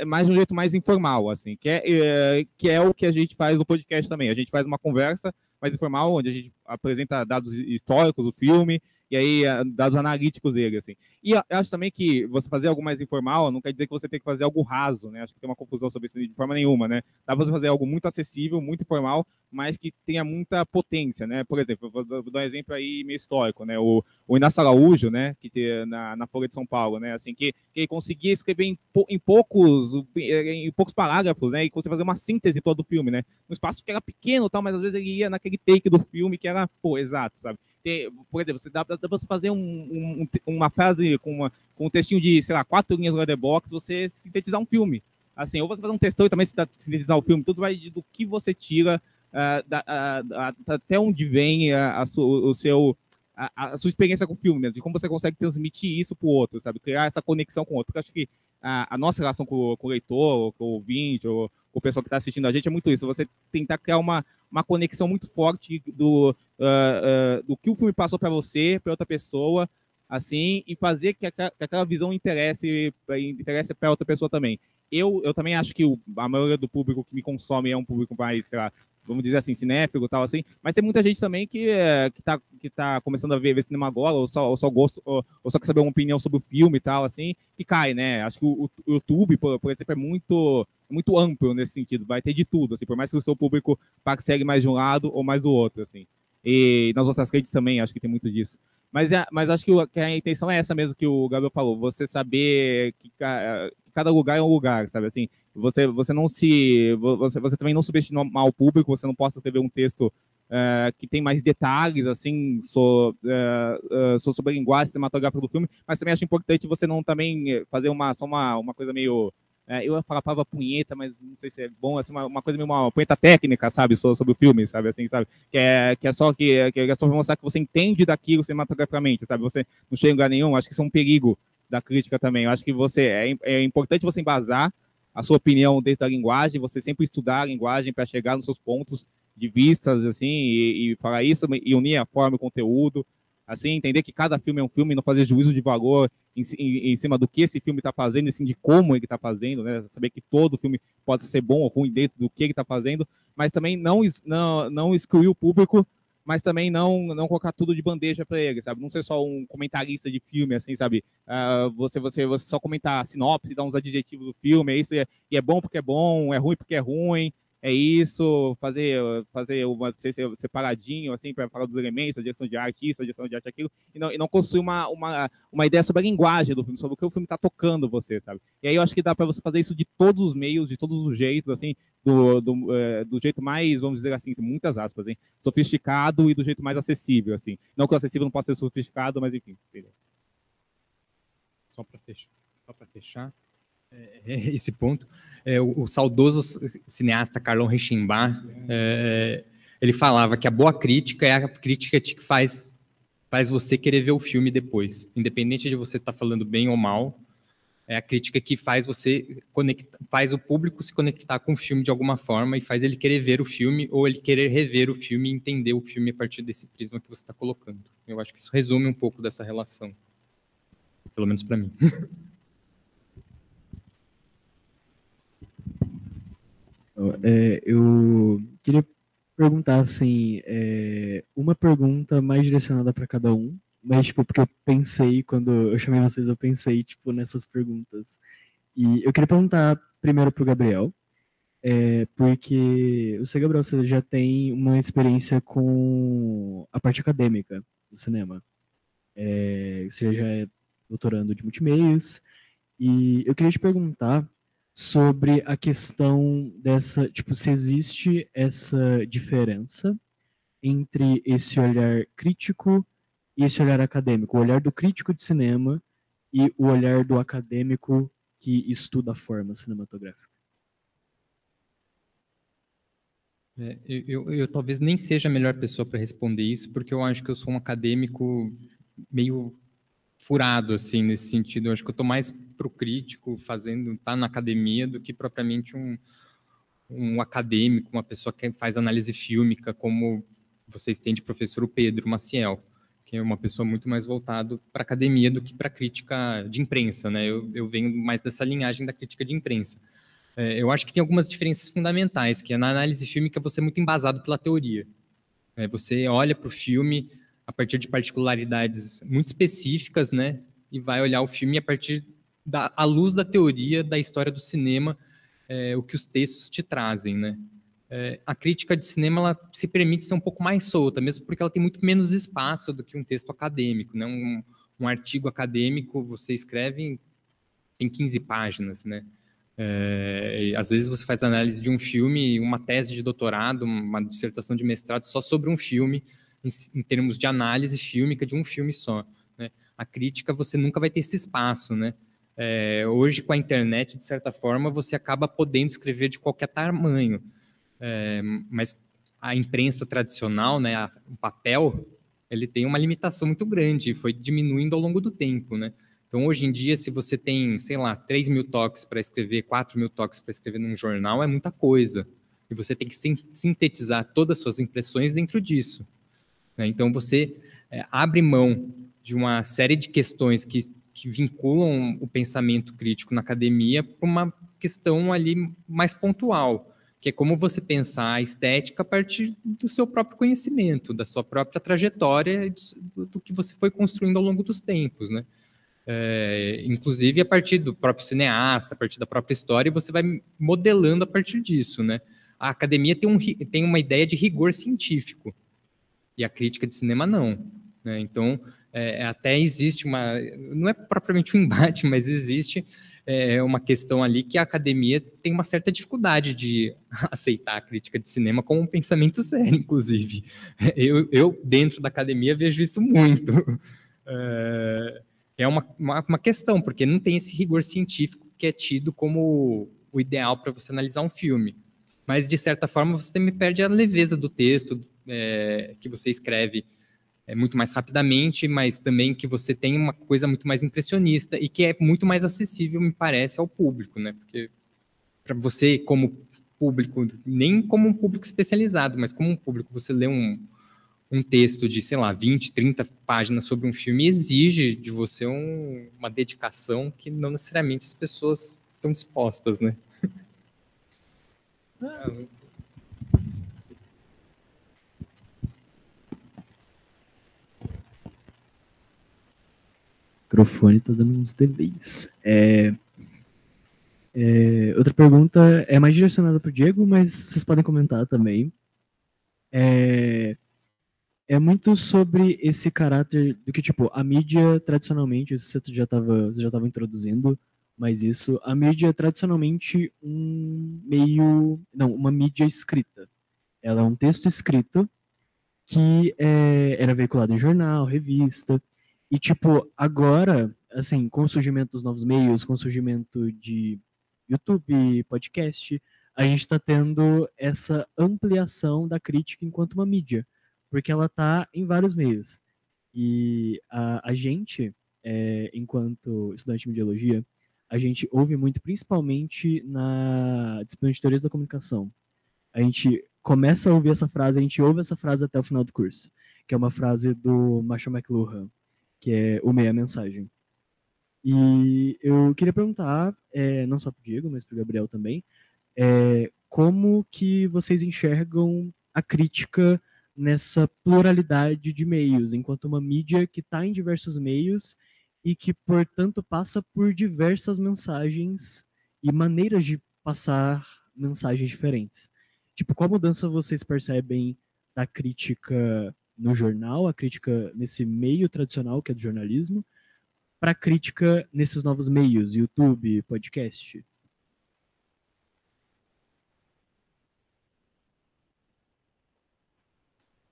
mas de um jeito mais informal, assim, que é o que a gente faz no podcast também. A gente faz uma conversa mais informal, onde a gente apresenta dados históricos do filme, e aí dados analíticos dele, assim. E eu acho também que você fazer algo mais informal não quer dizer que você tem que fazer algo raso, né? Acho que tem uma confusão sobre isso de forma nenhuma, né? Dá pra você fazer algo muito acessível, muito informal, mas que tenha muita potência, né? Por exemplo, eu vou dar um exemplo aí meio histórico, né? O Inácio Araújo, né? Que tem na Folha de São Paulo, né? Assim, que ele conseguia escrever em poucos parágrafos, né? E conseguia fazer uma síntese todo do filme, né? Um espaço que era pequeno, tal, mas às vezes ele ia naquele take do filme que era, exato, sabe? Por exemplo, dá para você fazer uma frase com um textinho de, sei lá, 4 linhas no Letterboxd, você sintetizar um filme. Assim, ou você fazer um textão e também sintetizar o filme, tudo vai do que você tira, até onde vem a sua experiência com o filme, mesmo, de como você consegue transmitir isso para o outro, sabe? Criar essa conexão com o outro. Porque eu acho que a nossa relação com o leitor, com o ouvinte, ou com o pessoal que está assistindo a gente é muito isso. Você tentar criar uma conexão muito forte do que o filme passou para você, para outra pessoa, assim, e fazer que aquela visão interesse para outra pessoa também. Eu também acho que a maioria do público que me consome é um público mais, sei lá, vamos dizer assim, cinéfilo e tal, assim, mas tem muita gente também que tá começando a ver cinema agora, ou só gosta, ou só quer saber uma opinião sobre o filme e tal, assim, que cai, né? Acho que o YouTube, por exemplo, é muito amplo nesse sentido, vai ter de tudo, assim, por mais que o seu público segue mais de um lado ou mais do outro, assim. E nas outras redes também, acho que tem muito disso. Mas acho que a intenção é essa mesmo que o Gabriel falou, você saber que cada lugar é um lugar, sabe? Assim, você também não subestimar o público, você não possa escrever um texto que tem mais detalhes, assim, sobre a linguagem cinematográfica do filme, mas também acho importante você não também fazer só uma coisa meio... eu ia falar a palavra punheta, mas não sei se é bom, assim, uma coisa meio uma punheta técnica, sabe, sobre o filme, sabe, assim, sabe, que é só pra mostrar que você entende daquilo cinematograficamente, sabe, você não chega em lugar nenhum, acho que isso é um perigo da crítica também, eu acho que é importante você embasar a sua opinião dentro da linguagem, você sempre estudar a linguagem para chegar nos seus pontos de vistas, assim, e falar isso, e unir a forma e o conteúdo, assim, entender que cada filme é um filme, não fazer juízo de valor em cima do que esse filme está fazendo, assim, de como ele está fazendo, né? Saber que todo filme pode ser bom ou ruim dentro do que ele está fazendo, mas também não excluir o público, mas também não colocar tudo de bandeja para ele, sabe? Não ser só um comentarista de filme, assim, sabe? Você só comentar a sinopse, dar uns adjetivos do filme, é isso, e é bom porque é bom, é ruim porque é ruim, é isso, fazer uma separadinho, assim, para falar dos elementos, a direção de arte isso, a direção de arte aquilo, e não construir uma ideia sobre a linguagem do filme, sobre o que o filme está tocando você, sabe? E aí eu acho que dá para você fazer isso de todos os meios, de todos os jeitos, assim, do jeito mais, vamos dizer assim, muitas aspas, hein, sofisticado e do jeito mais acessível, assim. Não que o acessível não possa ser sofisticado, mas enfim. Entendeu? Só para fechar esse ponto, o saudoso cineasta Carlão Reichenbach, ele falava que a boa crítica é a crítica que faz você querer ver o filme depois, independente de você estar falando bem ou mal, é a crítica que faz faz o público se conectar com o filme de alguma forma e faz ele querer ver o filme ou ele querer rever o filme e entender o filme a partir desse prisma que você está colocando. Eu acho que isso resume um pouco dessa relação, pelo menos para mim. Eu queria perguntar, assim, uma pergunta mais direcionada para cada um, mas, tipo, porque eu pensei, quando eu chamei vocês, eu pensei, tipo, nessas perguntas. E eu queria perguntar primeiro para o Gabriel, porque você, Gabriel, você já tem uma experiência com a parte acadêmica do cinema. Você já é doutorando de multimeios, e eu queria te perguntar sobre a questão dessa, tipo, se existe essa diferença entre esse olhar crítico e esse olhar acadêmico, o olhar do crítico de cinema e o olhar do acadêmico que estuda a forma cinematográfica. Eu talvez nem seja a melhor pessoa para responder isso, porque eu acho que eu sou um acadêmico meio furado, assim, nesse sentido. Eu acho que eu estou mais para o crítico, tá na academia, do que propriamente um acadêmico, uma pessoa que faz análise fílmica, como vocês têm de professor Pedro Maciel, que é uma pessoa muito mais voltado para a academia do que para a crítica de imprensa, né? Eu venho mais dessa linhagem da crítica de imprensa. Eu acho que tem algumas diferenças fundamentais, que é na análise fílmica você é muito embasado pela teoria. Você olha para o filme a partir de particularidades muito específicas, né? E vai olhar o filme a partir à luz da teoria da história do cinema, o que os textos te trazem, né? A crítica de cinema ela se permite ser um pouco mais solta, mesmo porque ela tem muito menos espaço do que um texto acadêmico, né? Um artigo acadêmico você escreve tem 15 páginas, né? Às vezes você faz análise de um filme, uma tese de doutorado, uma dissertação de mestrado só sobre um filme, em termos de análise fílmica de um filme só, né? A crítica você nunca vai ter esse espaço, né? Hoje com a internet, de certa forma, você acaba podendo escrever de qualquer tamanho, mas a imprensa tradicional, né, o papel, ele tem uma limitação muito grande, foi diminuindo ao longo do tempo, né? Então, hoje em dia, se você tem, sei lá, 3.000 toques para escrever, 4.000 toques para escrever num jornal, é muita coisa. E você tem que sintetizar todas as suas impressões dentro disso. Então, você abre mão de uma série de questões que vinculam o pensamento crítico na academia para uma questão ali mais pontual, que é como você pensar a estética a partir do seu próprio conhecimento, da sua própria trajetória, do que você foi construindo ao longo dos tempos, né? Inclusive a partir do próprio cineasta, a partir da própria história, você vai modelando a partir disso, né? A academia tem uma ideia de rigor científico. e a crítica de cinema não, né? Então, até existe não é propriamente um embate, mas existe uma questão ali que a academia tem uma certa dificuldade de aceitar a crítica de cinema como um pensamento sério, inclusive. Eu dentro da academia, vejo isso muito. É uma questão, porque não tem esse rigor científico que é tido como o ideal para você analisar um filme. Mas, de certa forma, você também perde a leveza do texto que você escreve muito mais rapidamente, mas também que você tem uma coisa muito mais impressionista e que é muito mais acessível, me parece, ao público, né? Porque para você, como público, nem como um público especializado, mas como um público, você lê um texto de, sei lá, 20, 30 páginas sobre um filme exige de você uma dedicação que não necessariamente as pessoas estão dispostas, né? O microfone está dando uns delays. Outra pergunta é mais direcionada para o Diego, mas vocês podem comentar também. É muito sobre esse caráter do que, tipo, a mídia, tradicionalmente, isso você já estava introduzindo, mas isso, a mídia é tradicionalmente uma mídia escrita. Ela é um texto escrito que era veiculado em jornal, revista, e, tipo, agora, assim, com o surgimento dos novos meios, com o surgimento de YouTube, podcast, a gente está tendo essa ampliação da crítica enquanto uma mídia, porque ela está em vários meios. E a gente, enquanto estudante de mediologia, a gente ouve muito, principalmente na disciplina de teorias da comunicação. A gente começa a ouvir essa frase, a gente ouve essa frase até o final do curso, que é uma frase do Marshall McLuhan, que é o meia mensagem. E eu queria perguntar, não só para o Diego, mas para o Gabriel também, como que vocês enxergam a crítica nessa pluralidade de meios, enquanto uma mídia que está em diversos meios e que, portanto, passa por diversas mensagens e maneiras de passar mensagens diferentes. Tipo, qual mudança vocês percebem da crítica no jornal, a crítica nesse meio tradicional que é do jornalismo, para a crítica nesses novos meios, YouTube, podcast?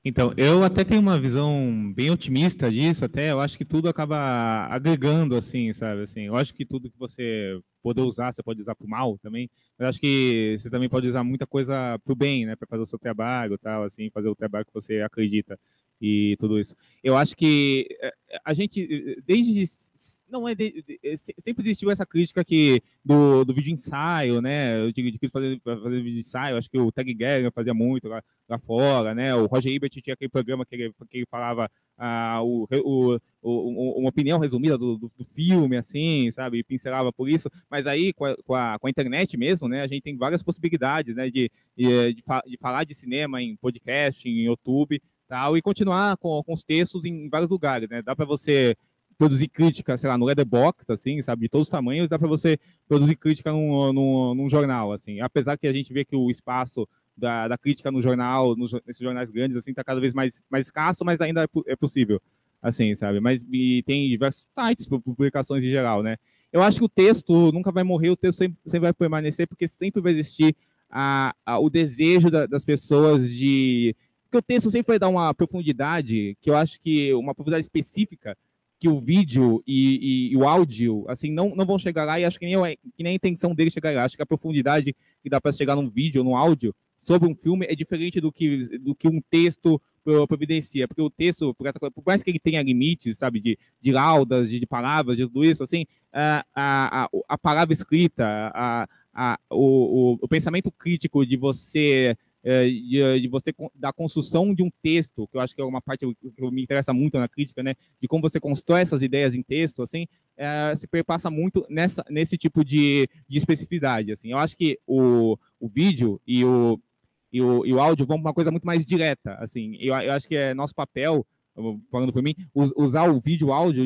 Então, eu até tenho uma visão bem otimista disso, até eu acho que tudo acaba agregando, assim, sabe, assim, eu acho que tudo que você poder usar, você pode usar para o mal também, mas acho que você também pode usar muita coisa para o bem, né, para fazer o seu trabalho, tal, assim, fazer o trabalho que você acredita e tudo isso. Eu acho que a gente, desde, não é, sempre existiu essa crítica aqui do vídeo ensaio, né, de fazer vídeo ensaio, acho que o Tag Gallagher fazia muito lá fora, né, o Roger Ebert tinha aquele programa que ele falava uma opinião resumida do filme, assim, sabe, e pincelava por isso, mas aí com a internet mesmo, né, a gente tem várias possibilidades, né, de falar de cinema em podcast, em YouTube, tal, e continuar com os textos em vários lugares, né, dá para você produzir crítica, sei lá, no Letterboxd, assim, sabe, de todos os tamanhos, dá para você produzir crítica num jornal, assim, apesar que a gente vê que o espaço da crítica no jornal, nesses jornais grandes, assim, está cada vez mais escasso, mas ainda é possível, assim, sabe? E tem diversos sites, publicações em geral, né? Eu acho que o texto nunca vai morrer, o texto sempre vai permanecer, porque sempre vai existir o desejo das pessoas de... Porque o texto sempre vai dar uma profundidade, que eu acho que uma profundidade específica, que o vídeo e o áudio, assim, não vão chegar lá, e acho que nem a intenção dele chegar lá. Acho que a profundidade que dá para chegar num vídeo ou num áudio sobre um filme é diferente do que um texto providencia, porque o texto, por mais que ele tenha limites, sabe, de laudas, de palavras, de tudo isso, assim, a palavra escrita, o pensamento crítico de você da construção de um texto, que eu acho que é uma parte que me interessa muito na crítica, né, de como você constrói essas ideias em texto, assim, se perpassa muito nesse tipo de especificidade, assim. Eu acho que o vídeo e o áudio vão para uma coisa muito mais direta, assim. Eu acho que é nosso papel, falando por mim, usar o vídeo e o áudio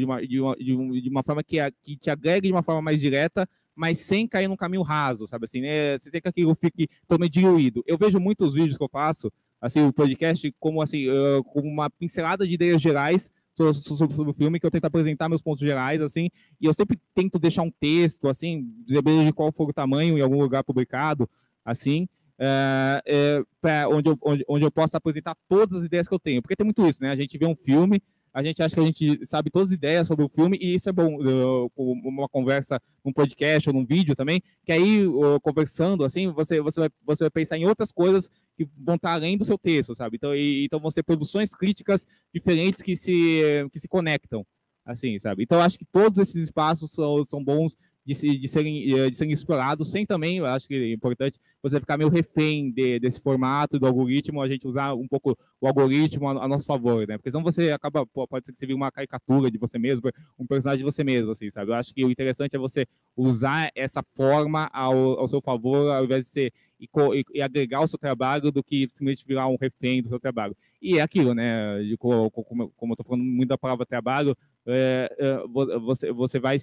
de uma forma que te agregue de uma forma mais direta, mas sem cair num caminho raso, sabe assim, né? Sem que aquilo fique totalmente diluído. Eu vejo muitos vídeos que eu faço assim, o podcast como, assim, como uma pincelada de ideias gerais sobre o filme, que eu tento apresentar meus pontos gerais, assim, e eu sempre tento deixar um texto, assim, dependendo de qual for o tamanho, em algum lugar publicado, assim, onde eu possa apresentar todas as ideias que eu tenho, porque tem muito isso, né? A gente vê um filme, a gente acha que a gente sabe todas as ideias sobre o filme, e isso é bom, uma conversa, um podcast ou num vídeo também, que aí, conversando, assim, você vai pensar em outras coisas que vão estar além do seu texto, sabe? Então vão ser produções críticas diferentes que se conectam, assim, sabe? Então, eu acho que todos esses espaços são bons de serem explorados, sem também, eu acho que é importante você ficar meio refém desse formato, do algoritmo, a gente usar um pouco o algoritmo a nosso favor, né? Porque senão você acaba, pode ser que você vire uma caricatura de você mesmo, um personagem de você mesmo, assim, sabe? Eu acho que o interessante é você usar essa forma ao seu favor, ao invés de ser e agregar o seu trabalho do que simplesmente virar um refém do seu trabalho. E é aquilo, né? Como eu estou falando muito da palavra trabalho, você vai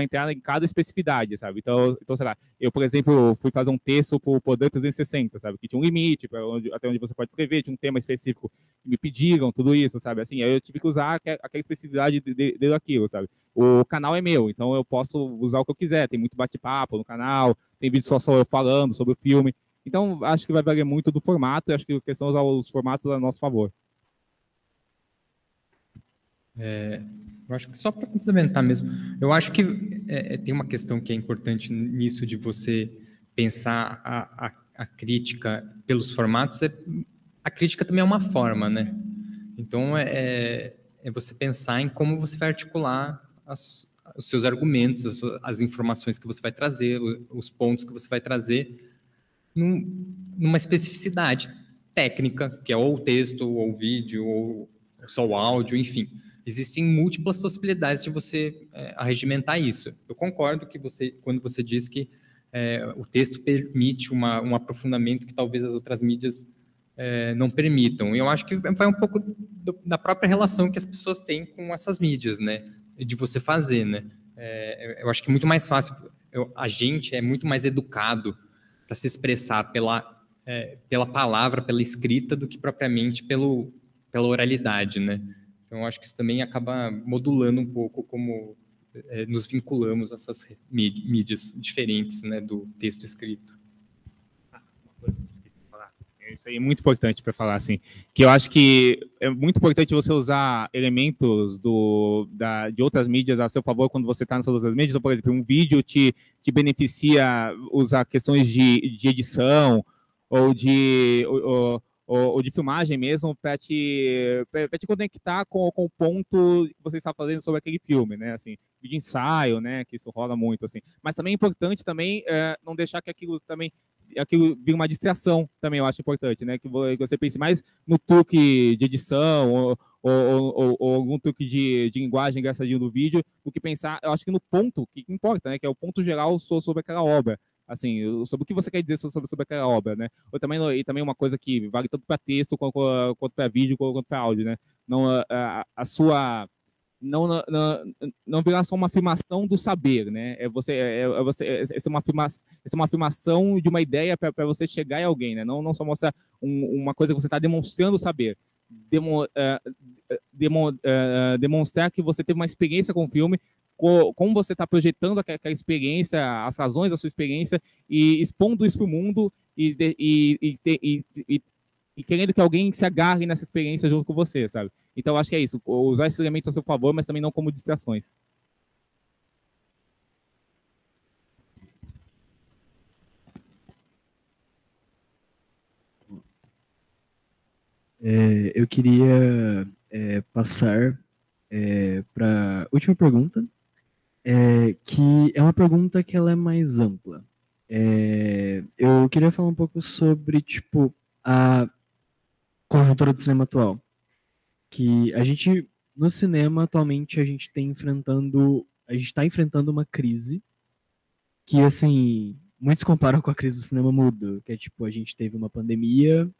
entrar em cada especificidade, sabe? Então, sei lá, eu, por exemplo, fui fazer um texto para o Poder 360, sabe? Que tinha um limite até onde você pode escrever, tinha um tema específico que me pediram, tudo isso, sabe? Assim, aí eu tive que usar aquela especificidade daquilo, sabe? O canal é meu, então eu posso usar o que eu quiser. Tem muito bate-papo no canal, tem vídeo só eu falando sobre o filme. Então, acho que vai valer muito do formato, e acho que a questão é usar os formatos a nosso favor. Eu acho que só para complementar mesmo, eu acho que tem uma questão que é importante nisso de você pensar a crítica pelos formatos. A crítica também é uma forma, né? Então, é você pensar em como você vai articular os seus argumentos, as informações que você vai trazer, os pontos que você vai trazer, numa especificidade técnica, que é ou o texto, ou o vídeo, ou só o áudio, enfim. Existem múltiplas possibilidades de você arregimentar isso. Eu concordo que quando você diz que o texto permite um aprofundamento que talvez as outras mídias não permitam. Eu acho que vai um pouco da própria relação que as pessoas têm com essas mídias, né? De você fazer, né? Eu acho que é muito mais fácil. A gente é muito mais educado para se expressar pela palavra, pela escrita, do que propriamente pela oralidade, né? Então, eu acho que isso também acaba modulando um pouco como nos vinculamos a essas mídias diferentes, né, do texto escrito. Isso aí é muito importante para falar, assim, que eu acho que é muito importante você usar elementos de outras mídias a seu favor quando você está nessas outras mídias. Então, por exemplo, um vídeo te beneficia usar questões de edição ou de filmagem mesmo para te conectar com o ponto que você está fazendo sobre aquele filme, né? Assim, vídeo ensaio, né? Que isso rola muito, assim. Mas também é importante também não deixar que aquilo vira uma distração também, eu acho importante, né? Que você pense mais no truque de edição ou algum truque de linguagem engraçadinho do vídeo, do que pensar, eu acho que no ponto que importa, né? Que é o ponto geral sobre aquela obra. Assim, sobre o que você quer dizer sobre aquela obra, né? E também uma coisa que vale tanto para texto quanto para vídeo, quanto para áudio, né? Não a sua não virar só uma afirmação do saber, né? Essa é uma afirmação de uma ideia para você chegar em alguém, né? Não só mostrar uma coisa que você está demonstrando saber. Demonstrar que você teve uma experiência com o filme, como você está projetando aquela experiência, as razões da sua experiência, e expondo isso para o mundo e querendo que alguém se agarre nessa experiência junto com você, sabe? Então, acho que é isso, usar esses elementos a seu favor, mas também não como distrações. Eu queria passar para a última pergunta, que é uma pergunta que ela é mais ampla. Eu queria falar um pouco sobre, tipo, a conjuntura do cinema atual. Que no cinema, atualmente, a gente está enfrentando uma crise que, assim, muitos comparam com a crise do cinema mudo, que é, tipo, a gente teve uma pandemia,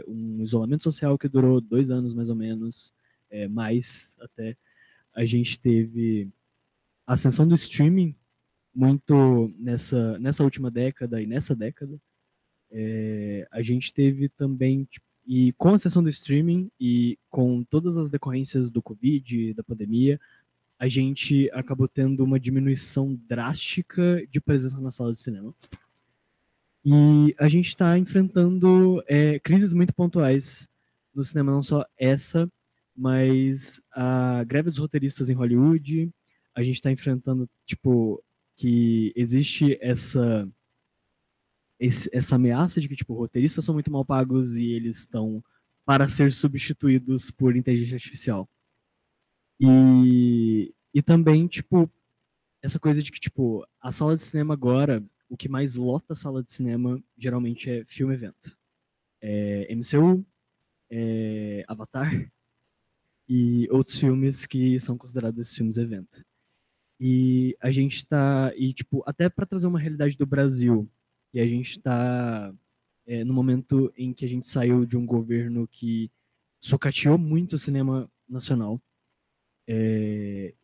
um isolamento social que durou 2 anos, mais ou menos, mais até. A gente teve a ascensão do streaming muito nessa última década e nessa década. A gente teve também, tipo, e com a sessão do streaming e com todas as decorrências do Covid, da pandemia, a gente acabou tendo uma diminuição drástica de presença na sala de cinema. E a gente está enfrentando crises muito pontuais no cinema, não só essa, mas a greve dos roteiristas em Hollywood. A gente está enfrentando, tipo, que existe essa ameaça de que, tipo, roteiristas são muito mal pagos e eles estão para ser substituídos por inteligência artificial. E também, tipo, essa coisa de que, tipo, a sala de cinema agora, o que mais lota a sala de cinema, geralmente é filme-evento. MCU, Avatar e outros filmes que são considerados esses filmes-evento. E a gente está, tipo, até para trazer uma realidade do Brasil, e a gente está no momento em que a gente saiu de um governo que sucateou muito o cinema nacional,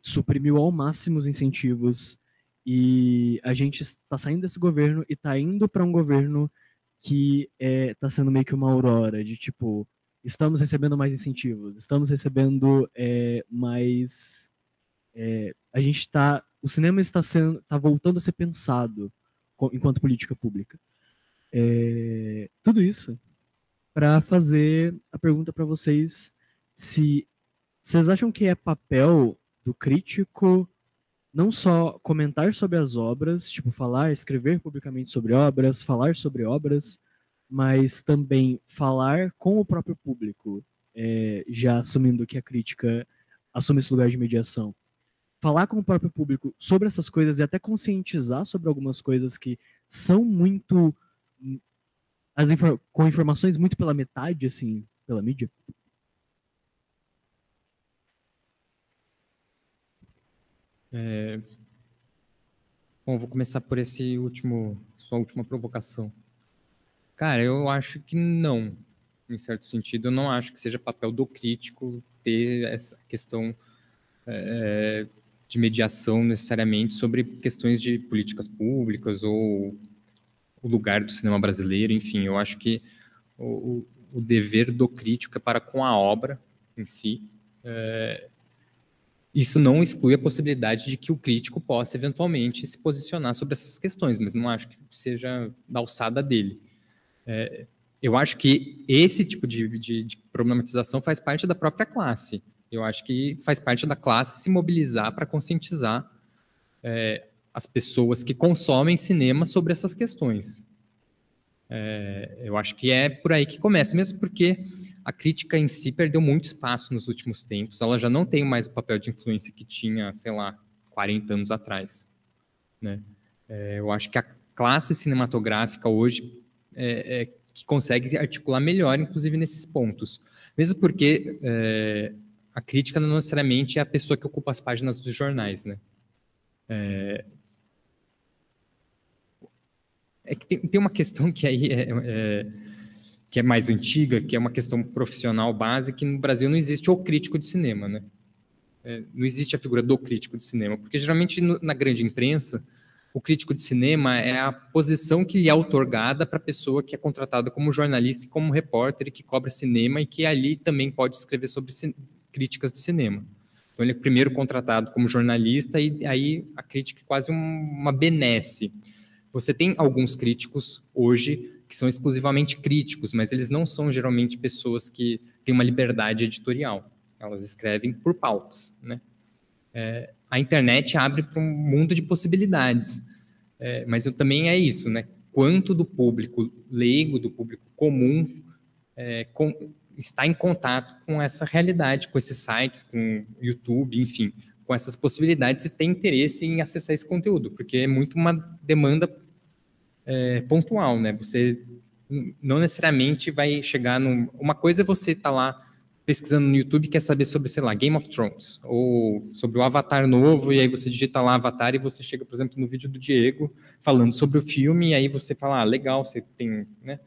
suprimiu ao máximo os incentivos, e a gente está saindo desse governo e está indo para um governo que está sendo meio que uma aurora, de tipo, estamos recebendo mais incentivos, estamos recebendo mais... o cinema está voltando a ser pensado enquanto política pública. Tudo isso para fazer a pergunta para vocês se vocês acham que é papel do crítico não só comentar sobre as obras, tipo falar, escrever publicamente sobre obras, falar sobre obras, mas também falar com o próprio público, já assumindo que a crítica assume esse lugar de mediação. Falar com o próprio público sobre essas coisas e até conscientizar sobre algumas coisas que são muito... com informações muito pela metade, assim, pela mídia. Bom, vou começar por sua última provocação. Cara, eu acho que não, em certo sentido. Eu não acho que seja papel do crítico ter essa questão de mediação necessariamente sobre questões de políticas públicas ou o lugar do cinema brasileiro, enfim. Eu acho que o dever do crítico é para com a obra em si. Isso não exclui a possibilidade de que o crítico possa eventualmente se posicionar sobre essas questões, mas não acho que seja da alçada dele. Eu acho que esse tipo de problematização faz parte da própria classe. Eu acho que faz parte da classe se mobilizar para conscientizar as pessoas que consomem cinema sobre essas questões. Eu acho que é por aí que começa, mesmo porque a crítica em si perdeu muito espaço nos últimos tempos. Ela já não tem mais o papel de influência que tinha, sei lá, 40 anos atrás, né? Eu acho que a classe cinematográfica hoje que consegue articular melhor, inclusive nesses pontos. Mesmo porque a crítica não necessariamente é a pessoa que ocupa as páginas dos jornais, né? Que tem uma questão que aí que é mais antiga, que é uma questão profissional básica, que no Brasil não existe o crítico de cinema, né? Não existe a figura do crítico de cinema, porque geralmente na grande imprensa, o crítico de cinema é a posição que lhe é outorgada para a pessoa que é contratada como jornalista e como repórter e que cobra cinema e que ali também pode escrever sobre críticas de cinema. Então ele é primeiro contratado como jornalista e aí a crítica é quase uma benesse. Você tem alguns críticos hoje que são exclusivamente críticos, mas eles não são geralmente pessoas que têm uma liberdade editorial. Elas escrevem por pautas, né? A internet abre para um mundo de possibilidades, mas também é isso, né? Quanto do público leigo, do público comum, está em contato com essa realidade, com esses sites, com YouTube, enfim, com essas possibilidades e tem interesse em acessar esse conteúdo, porque é muito uma demanda pontual, né? Você não necessariamente vai chegar uma coisa é você estar lá pesquisando no YouTube e quer saber sobre, sei lá, Game of Thrones, ou sobre o Avatar novo, e aí você digita lá Avatar e você chega, por exemplo, no vídeo do Diego falando sobre o filme, e aí você fala, legal, você tem, né?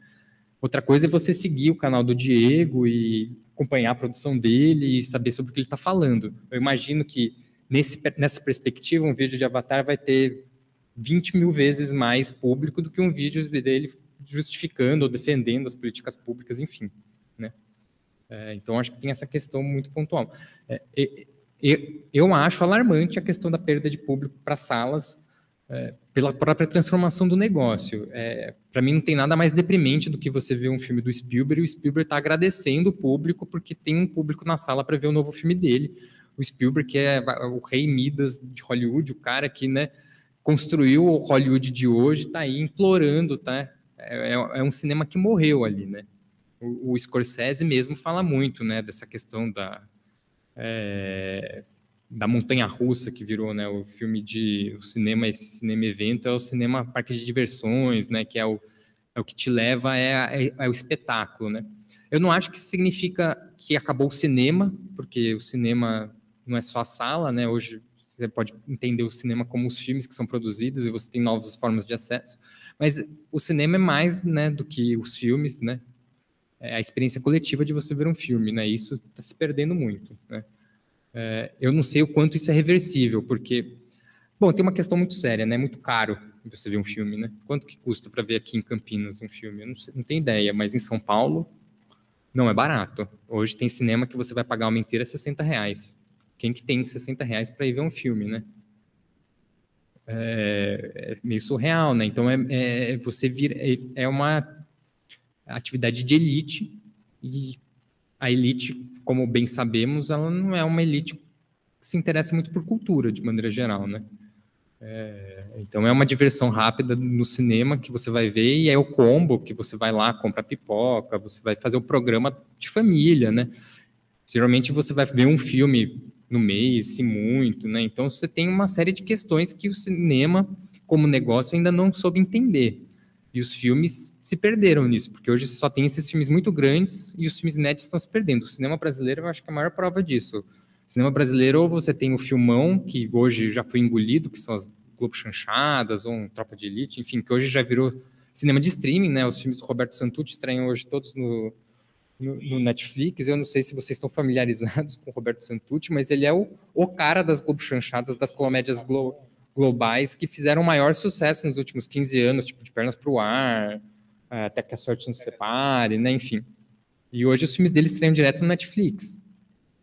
Outra coisa é você seguir o canal do Diego e acompanhar a produção dele e saber sobre o que ele está falando. Eu imagino que, nessa perspectiva, um vídeo de Avatar vai ter 20 mil vezes mais público do que um vídeo dele justificando ou defendendo as políticas públicas, enfim, né? Então, acho que tem essa questão muito pontual. Eu acho alarmante a questão da perda de público para salas, pela própria transformação do negócio. Para mim, não tem nada mais deprimente do que você ver um filme do Spielberg e o Spielberg está agradecendo o público porque tem um público na sala para ver o novo filme dele. O Spielberg, que é o rei Midas de Hollywood, o cara que, né, construiu o Hollywood de hoje, está aí implorando, tá? É um cinema que morreu ali, né? O Scorsese mesmo fala muito, né, dessa questão da montanha-russa que virou, né, o filme o cinema, esse cinema evento é o cinema parque de diversões, né, que é o que te leva o espetáculo, né. Eu não acho que isso significa que acabou o cinema, porque o cinema não é só a sala, né, hoje você pode entender o cinema como os filmes que são produzidos e você tem novas formas de acesso, mas o cinema é mais, né, do que os filmes, né, a experiência coletiva de você ver um filme, né? Isso está se perdendo muito, né? Eu não sei o quanto isso é reversível, porque, bom, tem uma questão muito séria, né? É muito caro você ver um filme, né? Quanto que custa para ver aqui em Campinas um filme? Eu não tenho ideia, mas em São Paulo não é barato. Hoje tem cinema que você vai pagar uma inteira R$60. Quem que tem R$60 para ir ver um filme, né? É meio surreal, né? Então você vira, uma atividade de elite, e a elite, como bem sabemos, ela não é uma elite que se interessa muito por cultura, de maneira geral, né? Então é uma diversão rápida no cinema que você vai ver, e é o combo que você vai lá, compra pipoca, você vai fazer o programa de família, né? Geralmente você vai ver um filme no mês, se muito, né? Então você tem uma série de questões que o cinema, como negócio, ainda não soube entender. E os filmes se perderam nisso, porque hoje só tem esses filmes muito grandes e os filmes médios estão se perdendo. O cinema brasileiro, eu acho que é a maior prova disso. O cinema brasileiro, ou você tem o filmão, que hoje já foi engolido, que são as Globo Chanchadas, ou Tropa de Elite, enfim, que hoje já virou cinema de streaming, né? Os filmes do Roberto Santucci estreiam hoje todos no Netflix. Eu não sei se vocês estão familiarizados com o Roberto Santucci, mas ele é o cara das Globo Chanchadas, das comédias globais que fizeram maior sucesso nos últimos 15 anos, tipo De Pernas pro Ar, Até que a Sorte Nos Separe, né? Enfim. E hoje os filmes deles estreiam direto no Netflix.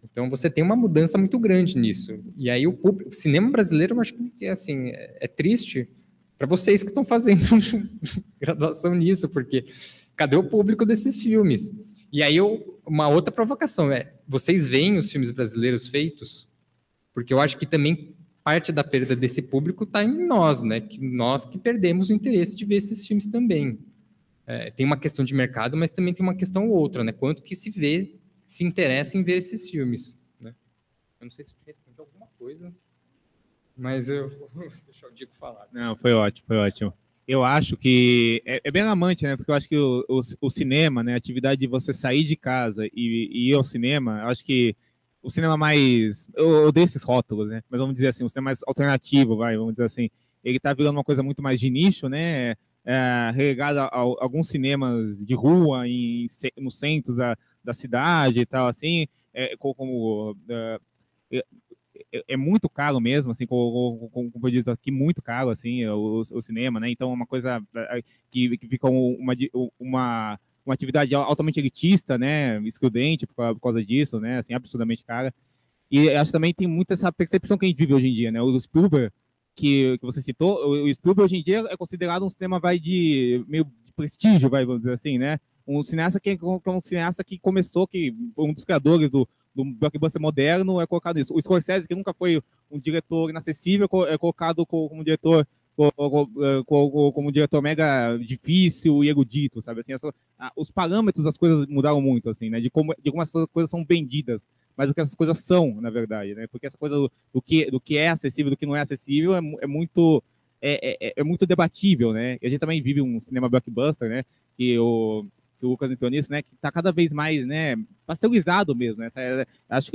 Então você tem uma mudança muito grande nisso. E aí o cinema brasileiro, eu acho que assim, é triste para vocês que estão fazendo graduação nisso, porque cadê o público desses filmes? E aí uma outra provocação vocês veem os filmes brasileiros feitos? Porque eu acho que também parte da perda desse público está em nós, né? Que nós que perdemos o interesse de ver esses filmes também. Tem uma questão de mercado, mas também tem uma questão outra, né? Quanto que se interessa em ver esses filmes, né? Eu não sei se eu respondi alguma coisa, mas eu vou deixar o Diego falar. Não, foi ótimo, foi ótimo. Eu acho que é bem alarmante, né? Porque eu acho que o cinema, né? A atividade de você sair de casa e ir ao cinema, eu acho que o cinema mais... Eu odeio esses rótulos, né? Mas vamos dizer assim, o cinema mais alternativo, vamos dizer assim. Ele tá virando uma coisa muito mais de nicho, né? Relegado a alguns cinemas de rua, nos centros da cidade e tal, assim. É muito caro mesmo, assim, como foi dito aqui, muito caro, assim, o cinema, né? Então, é uma coisa que fica uma atividade altamente elitista, né? Excludente por causa disso, né? Assim, absurdamente cara. E acho que também tem muito essa percepção que a gente vive hoje em dia, né? O Spielberg, que você citou, o Spielberg hoje em dia é considerado um cinema meio de prestígio, vamos dizer assim, né? Um cineasta que é um cineasta que começou, que foi um dos criadores do blockbuster moderno, é colocado nisso. O Scorsese, que nunca foi um diretor inacessível, é colocado como diretor como diretor mega difícil e erudito, sabe? Assim, os parâmetros das coisas mudaram muito, assim, né? De como essas coisas são vendidas, mas o que essas coisas são, na verdade, né? Porque essa coisa do que é acessível, do que não é acessível, é muito debatível, né? E a gente também vive um cinema blockbuster, né? Que o Lucas entrou nisso, né? Que está cada vez mais, né? Pasteurizado mesmo, né? Acho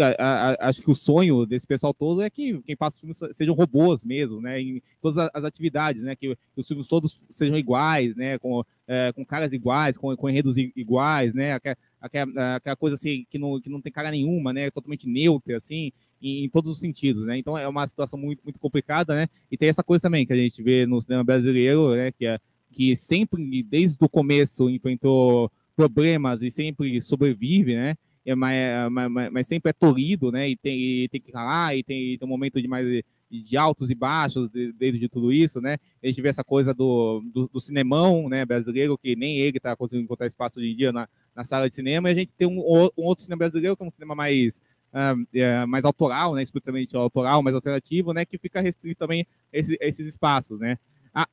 que o sonho desse pessoal todo é que quem faça filmes sejam robôs mesmo, né? Em todas as atividades, né? Que os filmes todos sejam iguais, né? Com caras iguais, com enredos iguais, né? Aquela coisa assim que não tem cara nenhuma, né? Totalmente neutra, assim, em todos os sentidos, né? Então é uma situação muito, muito complicada, né? E tem essa coisa também que a gente vê no cinema brasileiro, né? Que que sempre, desde o começo, enfrentou problemas e sempre sobrevive, né? Mas sempre é tolhido, né? E tem que ralar, e tem um momento de altos e baixos dentro de tudo isso, né? A gente vê essa coisa do cinemão, né, brasileiro, que nem ele está conseguindo encontrar espaço hoje em dia na sala de cinema, e a gente tem um outro cinema brasileiro, que é um cinema mais autoral, né, explicitamente autoral, mais alternativo, né, que fica restrito também a esses espaços, né.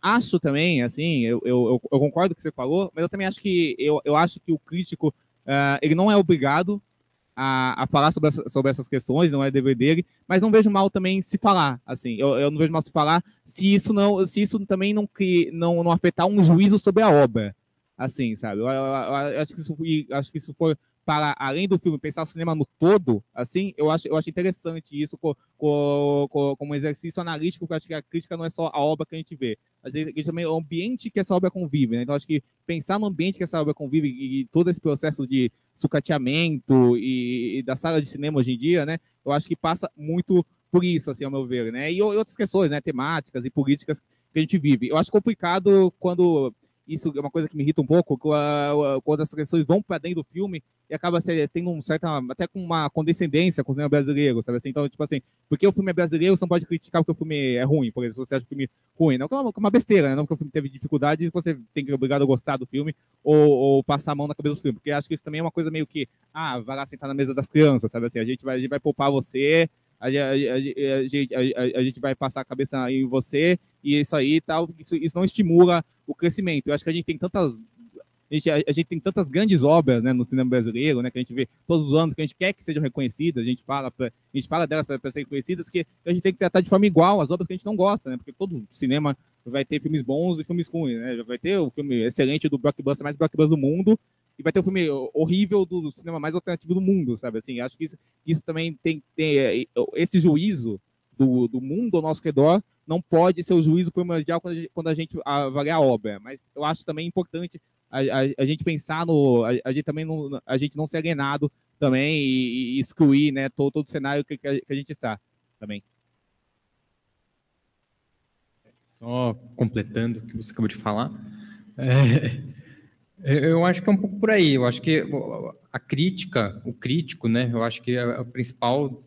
Acho também, assim, eu concordo com o que você falou, mas eu também acho que eu acho que o crítico ele não é obrigado a falar sobre essas questões, não é dever dele, mas não vejo mal também se falar, assim, eu não vejo mal se falar se isso também não afetar um juízo sobre a obra, assim, sabe? Eu acho que isso for para além do filme, pensar o cinema no todo, assim, eu acho interessante isso como um exercício analítico, porque eu acho que a crítica não é só a obra que a gente vê, a gente também é o ambiente que essa obra convive, né? Então acho que pensar no ambiente que essa obra convive e todo esse processo de sucateamento e da sala de cinema hoje em dia, né? Eu acho que passa muito por isso, assim, ao meu ver, né? E outras questões, né? Temáticas e políticas que a gente vive. Eu acho complicado quando isso é uma coisa que me irrita um pouco, quando as questões vão para dentro do filme e acaba tendo até com uma condescendência com o cinema brasileiro, sabe assim? Então, tipo assim, porque o filme é brasileiro, você não pode criticar porque o filme é ruim, por exemplo, se você acha o filme ruim. Não é uma besteira, né? Não porque o filme teve dificuldades, você tem que ser obrigado a gostar do filme ou passar a mão na cabeça do filme, porque acho que isso também é uma coisa meio que, vai lá sentar na mesa das crianças, sabe assim? A gente vai poupar você, a gente vai passar a cabeça em você, e isso aí tal, isso não estimula o crescimento. Eu acho que a gente tem tantas grandes obras, né, no cinema brasileiro, né, que a gente vê todos os anos, que a gente quer que sejam reconhecidas, a gente fala delas para serem reconhecidas, que a gente tem que tratar de forma igual as obras que a gente não gosta, né, porque todo cinema vai ter filmes bons e filmes ruins, né, vai ter o filme excelente do blockbuster, mais blockbuster do mundo, e vai ter o filme horrível do cinema mais alternativo do mundo, sabe, assim, acho que isso também tem esse juízo do mundo ao nosso redor, não pode ser o juízo primordial quando a gente avalia a obra, mas eu acho também importante a gente pensar a gente não ser alienado também e excluir, né, todo o cenário que a gente está também. Só completando o que você acabou de falar, eu acho que é um pouco por aí. Eu acho que a crítica, o crítico, né, eu acho que a principal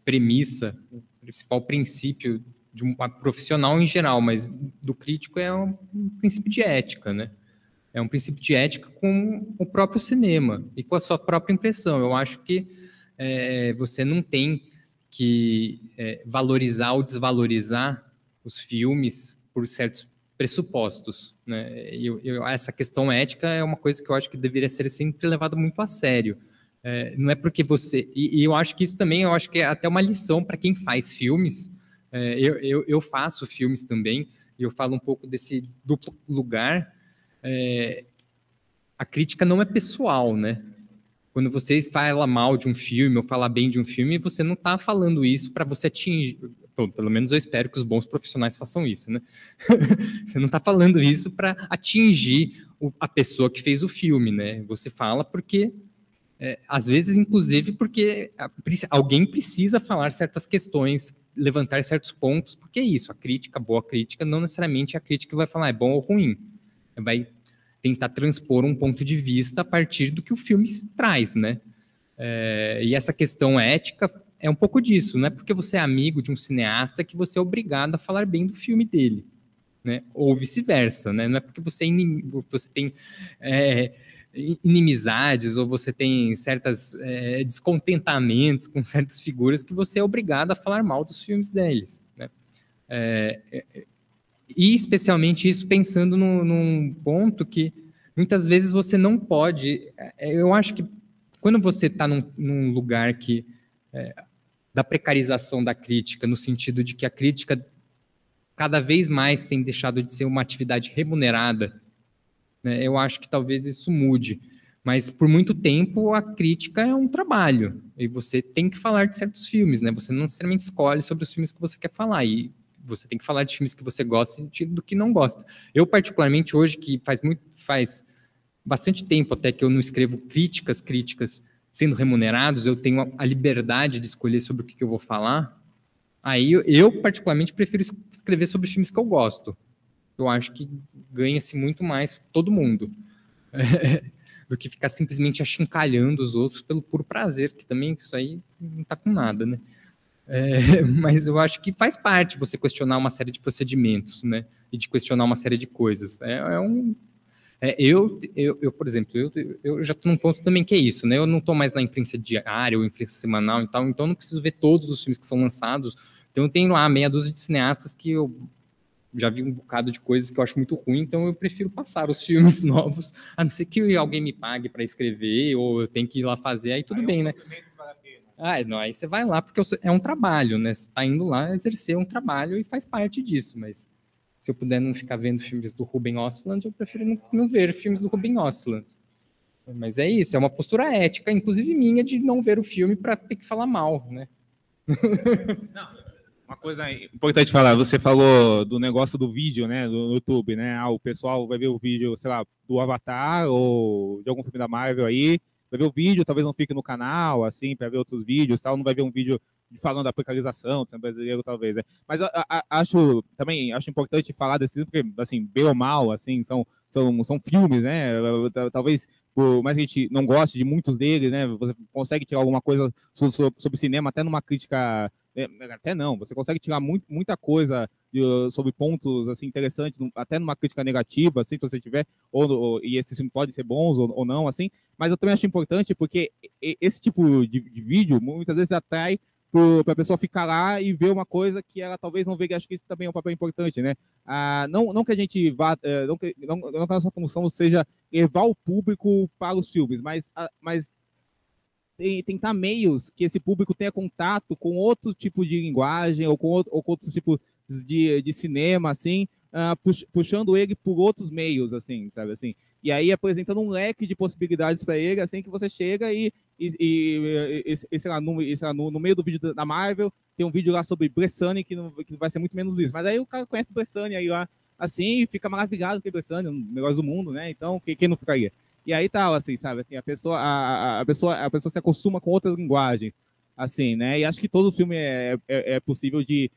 premissa, o principal princípio de um profissional em geral, mas do crítico é um princípio de ética, né? É um princípio de ética com o próprio cinema e com a sua própria impressão. Eu acho que você não tem que valorizar ou desvalorizar os filmes por certos pressupostos, né? Essa questão ética é uma coisa que eu acho que deveria ser sempre levada muito a sério. Não é porque você... E eu acho que isso também, eu acho que é até uma lição para quem faz filmes. Eu faço filmes também, e eu falo um pouco desse duplo lugar. A crítica não é pessoal, né? Quando você fala mal de um filme ou fala bem de um filme, você não está falando isso para você atingir... Pelo menos eu espero que os bons profissionais façam isso, né? Você não está falando isso para atingir a pessoa que fez o filme, né? Você fala porque... às vezes, inclusive, porque alguém precisa falar certas questões, levantar certos pontos, porque é isso, a crítica, boa crítica, não necessariamente é a crítica que vai falar é bom ou ruim. Vai tentar transpor um ponto de vista a partir do que o filme traz, né? E essa questão ética é um pouco disso, não é porque você é amigo de um cineasta que você é obrigado a falar bem do filme dele, né? Ou vice-versa, né? Não é porque você tem... inimizades ou você tem certos descontentamentos com certas figuras que você é obrigado a falar mal dos filmes deles, né? E especialmente isso pensando num ponto que muitas vezes você não pode... eu acho que quando você está num lugar que da precarização da crítica, no sentido de que a crítica cada vez mais tem deixado de ser uma atividade remunerada, né, eu acho que talvez isso mude, mas por muito tempo a crítica é um trabalho, e você tem que falar de certos filmes, né? Você não necessariamente escolhe sobre os filmes que você quer falar, e você tem que falar de filmes que você gosta e do que não gosta. Eu, particularmente, hoje, que faz bastante tempo até que eu não escrevo críticas sendo remunerados, eu tenho a liberdade de escolher sobre o que eu vou falar, aí eu particularmente, prefiro escrever sobre filmes que eu gosto. eu acho que ganha-se muito mais todo mundo. Do que ficar simplesmente achincalhando os outros pelo puro prazer, que também isso aí não está com nada, né? Mas eu acho que faz parte você questionar uma série de procedimentos, né? E de questionar uma série de coisas. Por exemplo, eu já estou num ponto também que é isso, né? Eu não estou mais na imprensa diária ou imprensa semanal e tal, então eu não preciso ver todos os filmes que são lançados. Então eu tenho lá meia dúzia de cineastas que eu já vi um bocado de coisas que eu acho muito ruim, então eu prefiro passar os filmes novos, a não ser que alguém me pague para escrever, ou eu tenho que ir lá fazer, aí tudo bem, né? Não, aí você vai lá, porque é um trabalho, né? Você está indo lá exercer um trabalho e faz parte disso, mas se eu puder não ficar vendo filmes do Ruben Östlund, eu prefiro não ver filmes do Ruben Östlund. Mas é isso, é uma postura ética, inclusive minha, de não ver o filme para ter que falar mal, né? Não. Uma coisa importante falar, você falou do negócio do vídeo, né, do YouTube, né, o pessoal vai ver o vídeo, sei lá, do Avatar ou de algum filme da Marvel aí, vai ver o vídeo, talvez não fique no canal, assim, para ver outros vídeos, tal, não vai ver um vídeo falando da precarização do cinema brasileiro, talvez, né? Mas acho importante falar desses, porque, assim, bem ou mal, assim, são filmes, né, talvez, por mais que a gente não goste de muitos deles, né, você consegue tirar alguma coisa sobre cinema, até numa crítica... Até não, você consegue tirar muita coisa sobre pontos assim, interessantes, até numa crítica negativa, assim, se você tiver, e esses filmes podem ser bons ou não, assim, mas eu também acho importante porque esse tipo de vídeo muitas vezes atrai para a pessoa ficar lá e ver uma coisa que ela talvez não veja. Acho que isso também é um papel importante, né? Não que a gente vá, não que a nossa função seja levar o público para os filmes, mas tentar meios que esse público tenha contato com outro tipo de linguagem ou com outro tipo de cinema, assim, puxando ele por outros meios, assim, sabe, assim. E aí apresentando um leque de possibilidades para ele, assim, que você chega e sei lá, no meio do vídeo da Marvel, tem um vídeo lá sobre Bressani, que vai ser muito menos isso. Mas aí o cara conhece Bressani aí lá, assim, e fica maravilhado com o Bressani, um negócio do mundo, né? Então, quem não ficaria? E aí tal, assim, sabe? Assim, a pessoa se acostuma com outras linguagens, assim, né? E acho que todo filme é possível de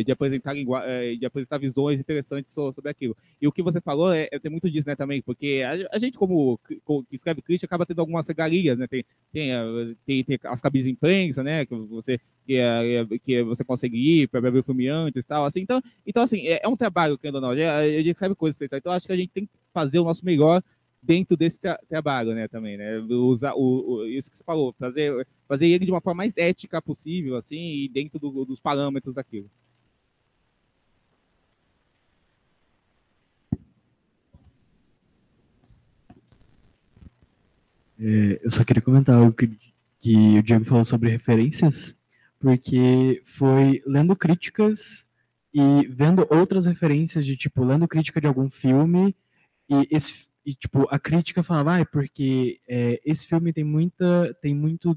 apresentar visões interessantes sobre aquilo. E o que você falou tem muito disso, né, também, porque a gente, como que escreve crítica, acaba tendo algumas regalias, né? Tem as cabines de imprensa, né? Que você consegue ir para ver o filme antes e tal, assim. Então assim, é um trabalho, querendo ou não, a gente escreve coisas especiais. Então acho que a gente tem que fazer o nosso melhor dentro desse trabalho, né, também, né, usar isso que você falou, fazer ele de uma forma mais ética possível, assim, e dentro dos parâmetros daquilo. Eu só queria comentar algo que o Diego falou sobre referências, porque foi lendo críticas e vendo outras referências de, tipo, lendo crítica de algum filme e tipo, a crítica falava, porque esse filme tem muito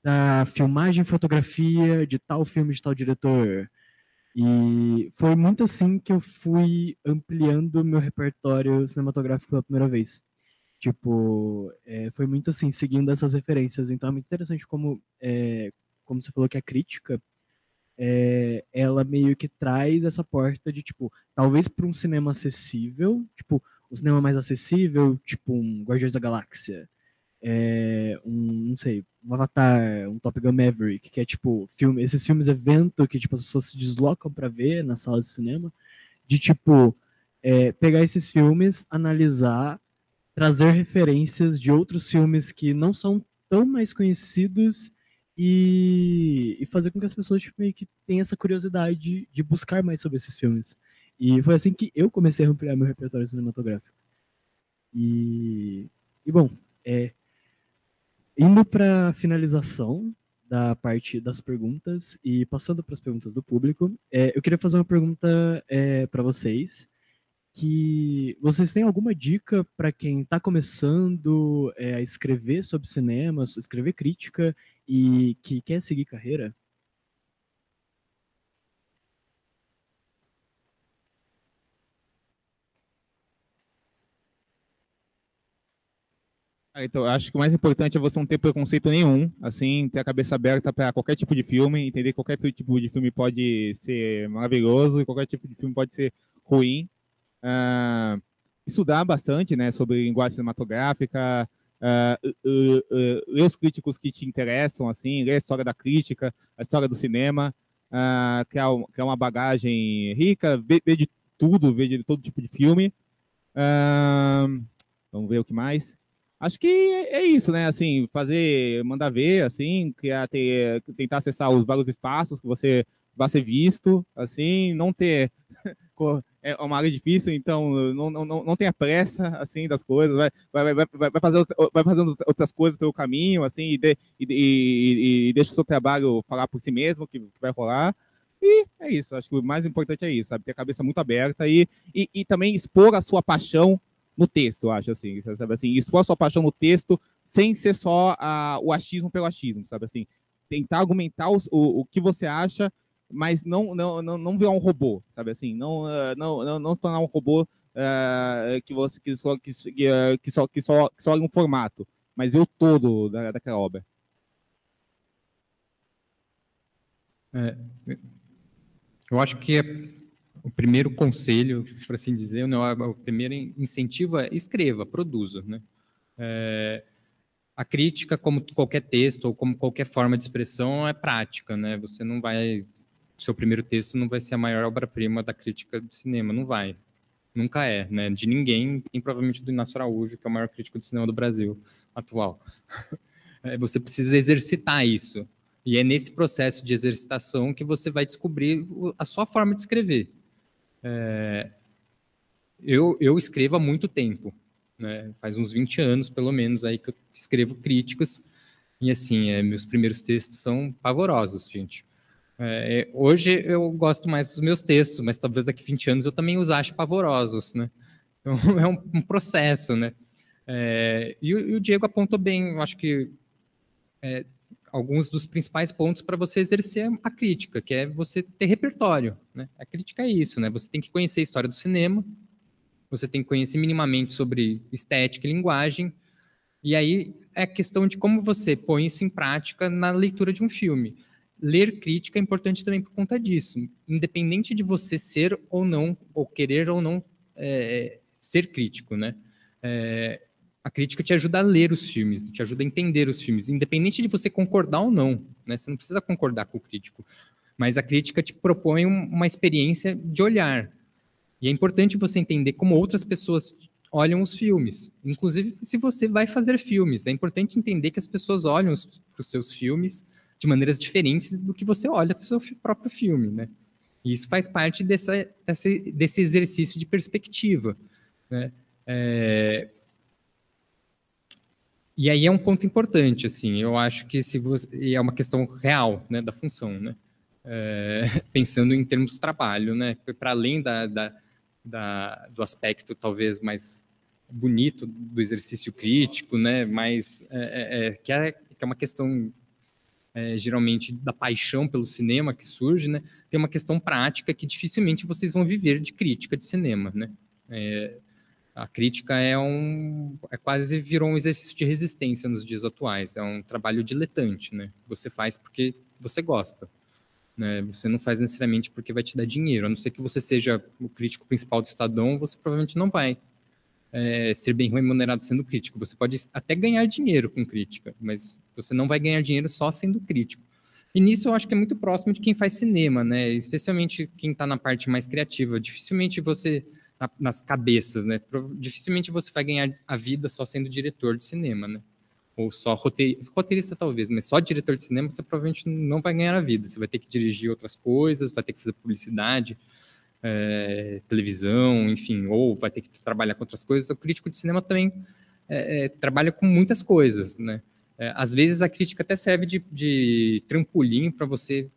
da filmagem e fotografia de tal filme de tal diretor. E foi muito assim que eu fui ampliando meu repertório cinematográfico pela primeira vez. Tipo, foi muito assim, seguindo essas referências. Então é muito interessante como você falou que a crítica, ela meio que traz essa porta de, tipo, talvez para um cinema acessível, tipo, um cinema mais acessível, tipo um Guardiões da Galáxia, não sei, um Avatar, um Top Gun Maverick, que é tipo, esses filmes evento que tipo, as pessoas se deslocam para ver na sala de cinema, de tipo, pegar esses filmes, analisar, trazer referências de outros filmes que não são tão mais conhecidos e fazer com que as pessoas tipo, meio que tenham essa curiosidade de buscar mais sobre esses filmes. E foi assim que eu comecei a ampliar meu repertório cinematográfico. E bom, indo para a finalização da parte das perguntas e passando para as perguntas do público, eu queria fazer uma pergunta para vocês, que vocês têm alguma dica para quem está começando a escrever sobre cinema, escrever crítica e que quer seguir carreira? Então, acho que o mais importante é você não ter preconceito nenhum, assim, ter a cabeça aberta para qualquer tipo de filme, entender que qualquer tipo de filme pode ser maravilhoso e qualquer tipo de filme pode ser ruim. Estudar bastante, né, sobre linguagem cinematográfica, ler os críticos que te interessam, assim, ler a história da crítica, a história do cinema, criar uma bagagem rica, ver de tudo, ver de todo tipo de filme. Vamos ver o que mais. Acho que é isso, né? Assim, mandar ver, assim, tentar acessar os vários espaços que você vai ser visto, assim, não ter é uma área difícil, então não tenha pressa, assim, das coisas, vai fazendo outras coisas pelo caminho, assim, e deixa o seu trabalho falar por si mesmo, que vai rolar. E é isso, acho que o mais importante é isso, sabe? Ter a cabeça muito aberta e também expor a sua paixão no texto, eu acho, assim, sabe? Assim, expor a sua paixão no texto sem ser só o achismo pelo achismo, sabe? Assim, tentar argumentar o que você acha, mas não virar um robô, sabe? Assim, não se tornar um robô que só olha um formato, mas ver o todo daquela obra. Eu acho que o primeiro conselho, por assim dizer, o primeiro incentivo é escreva, produza, né? A crítica, como qualquer texto ou como qualquer forma de expressão, é prática, né? Você não vai... Seu primeiro texto não vai ser a maior obra-prima da crítica de cinema, não vai. Nunca é, né? De ninguém, e provavelmente do Inácio Araújo, que é o maior crítico de cinema do Brasil atual. Você precisa exercitar isso. E é nesse processo de exercitação que você vai descobrir a sua forma de escrever. Eu escrevo há muito tempo, né? Faz uns 20 anos, pelo menos, aí que eu escrevo críticas. E, assim, meus primeiros textos são pavorosos, gente. Hoje eu gosto mais dos meus textos, mas talvez daqui a 20 anos eu também os ache pavorosos, né? Então, é um processo, né? E o Diego apontou bem, eu acho que alguns dos principais pontos para você exercer a crítica, que é você ter repertório, né? A crítica é isso, né? Você tem que conhecer a história do cinema, você tem que conhecer minimamente sobre estética e linguagem, e aí é a questão de como você põe isso em prática na leitura de um filme. Ler crítica é importante também por conta disso. Independente de você ser ou não, ou querer ou não ser crítico, né? A crítica te ajuda a ler os filmes, te ajuda a entender os filmes, independente de você concordar ou não, né? Você não precisa concordar com o crítico, mas a crítica te propõe uma experiência de olhar. E é importante você entender como outras pessoas olham os filmes. Inclusive, se você vai fazer filmes, é importante entender que as pessoas olham para os seus filmes de maneiras diferentes do que você olha para o seu próprio filme, né? E isso faz parte desse exercício de perspectiva, né? E aí é um ponto importante, assim, eu acho que e é uma questão real, né, da função, né? Pensando em termos de trabalho, né? Para além do aspecto talvez mais bonito do exercício crítico, né? Mais que é uma questão geralmente da paixão pelo cinema que surge, né? Tem uma questão prática que dificilmente vocês vão viver de crítica de cinema, né? A crítica quase virou um exercício de resistência nos dias atuais. É um trabalho diletante, né? Você faz porque você gosta, né? Você não faz necessariamente porque vai te dar dinheiro. A não ser que você seja o crítico principal do Estadão, você provavelmente não vai ser bem remunerado sendo crítico. Você pode até ganhar dinheiro com crítica, mas você não vai ganhar dinheiro só sendo crítico. E nisso eu acho que é muito próximo de quem faz cinema, né? Especialmente quem está na parte mais criativa. Dificilmente você, nas cabeças, né? Dificilmente você vai ganhar a vida só sendo diretor de cinema, né? Ou só roteirista talvez, mas só diretor de cinema você provavelmente não vai ganhar a vida. Você vai ter que dirigir outras coisas, vai ter que fazer publicidade, televisão, enfim, ou vai ter que trabalhar com outras coisas. O crítico de cinema também trabalha com muitas coisas, né? Às vezes a crítica até serve de trampolim para você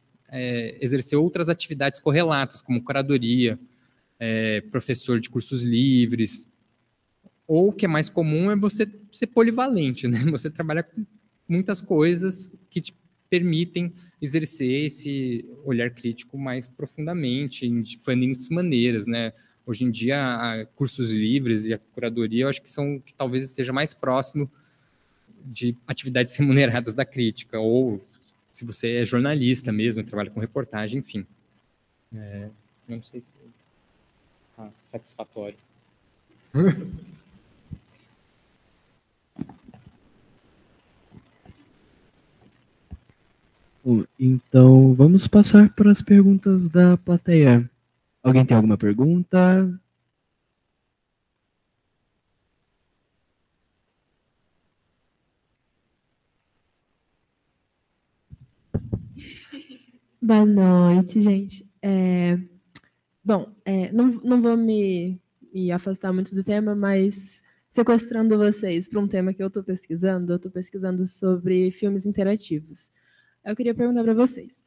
exercer outras atividades correlatas, como curadoria, professor de cursos livres, ou o que é mais comum é você ser polivalente, né? Você trabalha com muitas coisas que te permitem exercer esse olhar crítico mais profundamente, de diferentes maneiras, né? Hoje em dia, cursos livres e a curadoria, eu acho que talvez esteja mais próximo de atividades remuneradas da crítica, ou se você é jornalista mesmo, trabalha com reportagem, enfim. Eu não sei se... satisfatório. Bom, então, vamos passar para as perguntas da plateia. Alguém tem alguma pergunta? Boa noite, gente. Não vou me afastar muito do tema, mas sequestrando vocês para um tema que eu estou pesquisando sobre filmes interativos. Eu queria perguntar para vocês,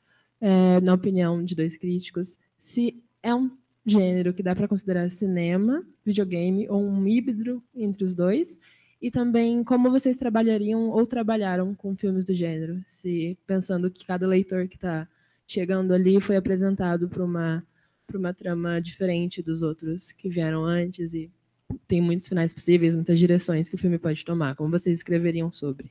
na opinião de dois críticos, se é um gênero que dá para considerar cinema, videogame ou um híbrido entre os dois, e também como vocês trabalhariam ou trabalharam com filmes do gênero, se pensando que cada leitor que está chegando ali foi apresentado para uma trama diferente dos outros que vieram antes e tem muitos finais possíveis, muitas direções que o filme pode tomar. Como vocês escreveriam sobre?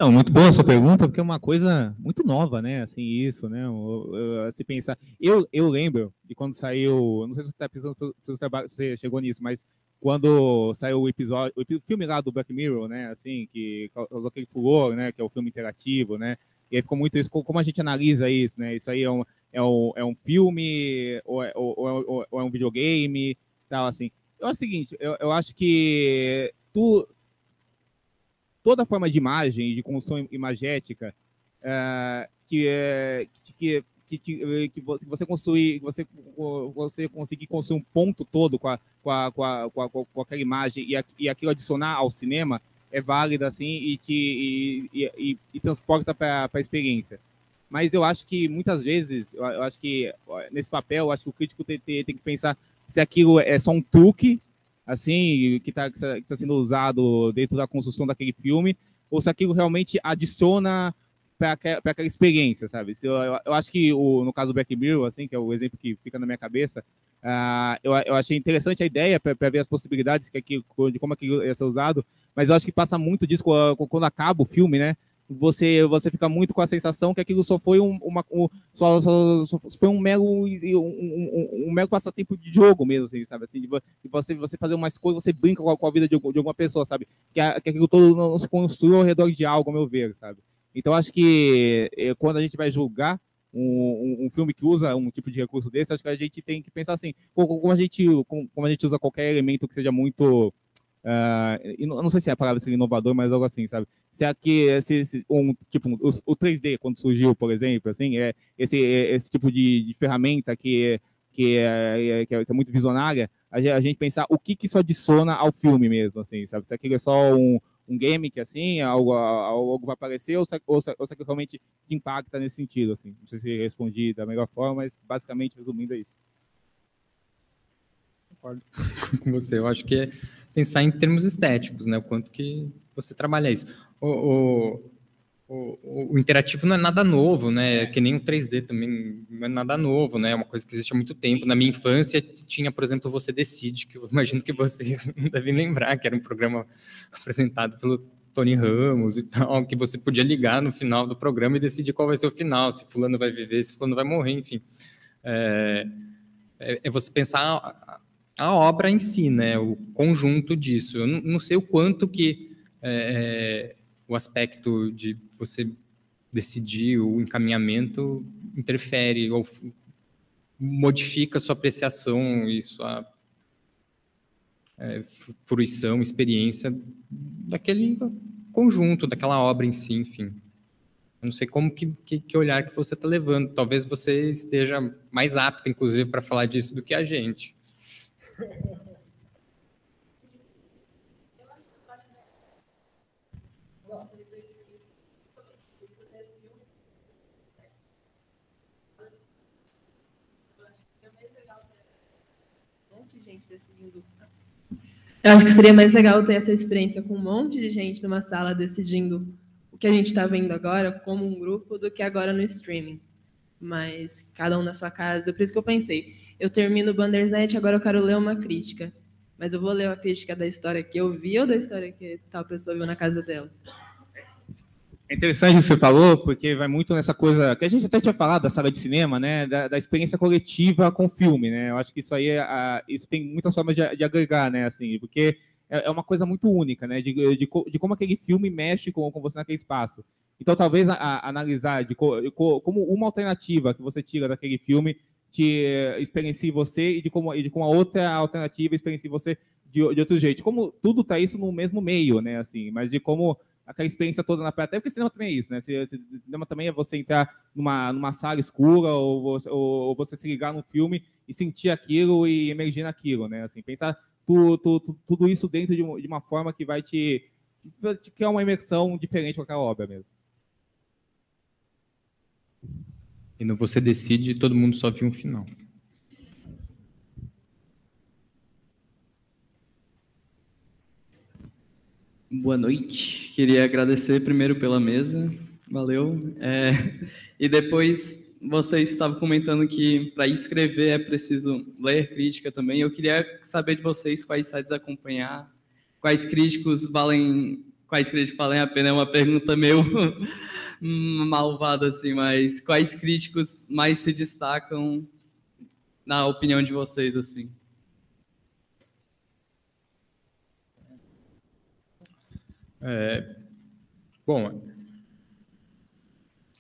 Não, muito boa a sua pergunta, porque é uma coisa muito nova, né? Assim, isso, né? Se pensar. Eu lembro de quando saiu. Não sei se você está pensando se você chegou nisso, mas quando saiu o filme lá do Black Mirror, né? Assim, que causou aquele furor, né? Que é o filme interativo, né? E aí ficou muito isso. Como a gente analisa isso, né? Isso aí é um filme ou é um videogame, tal, assim. É o seguinte, eu acho que toda forma de imagem, de construção imagética, que você construir, você conseguir construir um ponto todo com aquela imagem e aquilo adicionar ao cinema é válida assim e transporta para a experiência. Mas eu acho que muitas vezes, eu acho que nesse papel, eu acho que o crítico tem que pensar se aquilo é só um truque assim, que tá sendo usado dentro da construção daquele filme, ou se aquilo realmente adiciona para aquela experiência, sabe? Eu acho que, no caso do Black Mirror, assim, que é o exemplo que fica na minha cabeça, eu achei interessante a ideia para ver as possibilidades de como aquilo ia ser usado, mas eu acho que passa muito disso quando acaba o filme, né? Você fica muito com a sensação que aquilo só foi só foi um mero passatempo de jogo mesmo, assim, sabe? Assim, de você fazer uma escolha, você brinca com a vida de alguma pessoa, sabe? Que aquilo todo não se construiu ao redor de algo, ao meu ver, sabe? Então, acho que quando a gente vai julgar um filme que usa um tipo de recurso desse, acho que a gente tem que pensar assim, como a gente usa qualquer elemento que seja muito... não sei se é a palavra seria inovador, mas algo assim, sabe? Se aqui, o 3D, quando surgiu, por exemplo, assim, esse tipo de ferramenta que é muito visionária, a gente pensar o que isso adiciona ao filme mesmo, assim, sabe? Se aquilo é só um game que, assim, algo vai aparecer, ou se aquilo realmente te impacta nesse sentido, assim. Não sei se respondi da melhor forma, mas basicamente, resumindo, é isso. Concordo com você. Eu acho que é pensar em termos estéticos, né? O quanto que você trabalha isso. O interativo não é nada novo, né? Que nem o 3D também não é nada novo, né? É uma coisa que existe há muito tempo. Na minha infância tinha, por exemplo, Você Decide, que eu imagino que vocês devem lembrar, que era um programa apresentado pelo Tony Ramos e tal, que você podia ligar no final do programa e decidir qual vai ser o final, se fulano vai viver, se fulano vai morrer, enfim. É você pensar a obra em si, né? O conjunto disso. Eu não sei o quanto que o aspecto de você decidir o encaminhamento interfere ou modifica sua apreciação e sua fruição, experiência daquele conjunto, daquela obra em si, enfim. Eu não sei como que olhar que você está levando. Talvez você esteja mais apto, inclusive, para falar disso do que a gente. Eu acho que seria mais legal ter essa experiência com um monte de gente numa sala decidindo o que a gente está vendo agora como um grupo do que agora no streaming. Mas cada um na sua casa. Por isso que eu pensei, eu termino o Bandersnatch, agora eu quero ler uma crítica. Mas eu vou ler uma crítica da história que eu vi ou da história que tal pessoa viu na casa dela? É interessante isso que você falou, porque vai muito nessa coisa que a gente até tinha falado da sala de cinema, né, da experiência coletiva com o filme, né? Eu acho que isso aí, isso tem muitas formas de agregar, né, assim, porque é uma coisa muito única, né, de como aquele filme mexe com você naquele espaço. Então, talvez analisar como uma alternativa que você tira daquele filme te experiencie você e de como a outra alternativa experiencie você de outro jeito. Como tudo está isso no mesmo meio, né, assim, mas de como aquela experiência toda na plateia, porque cinema também é isso, né? Cinema também é você entrar numa sala escura ou você se ligar num filme e sentir aquilo e emergir naquilo, né? Assim, pensar tudo isso dentro de uma forma que vai te criar uma imersão diferente com aquela obra mesmo. E no Você Decide, todo mundo só viu um final. Boa noite. Queria agradecer primeiro pela mesa, valeu. E depois você estava comentando que para escrever é preciso ler crítica também. Eu queria saber de vocês quais sites acompanhar, quais críticos valem a pena. É uma pergunta meio malvada assim, mas quais críticos mais se destacam na opinião de vocês assim? Bom,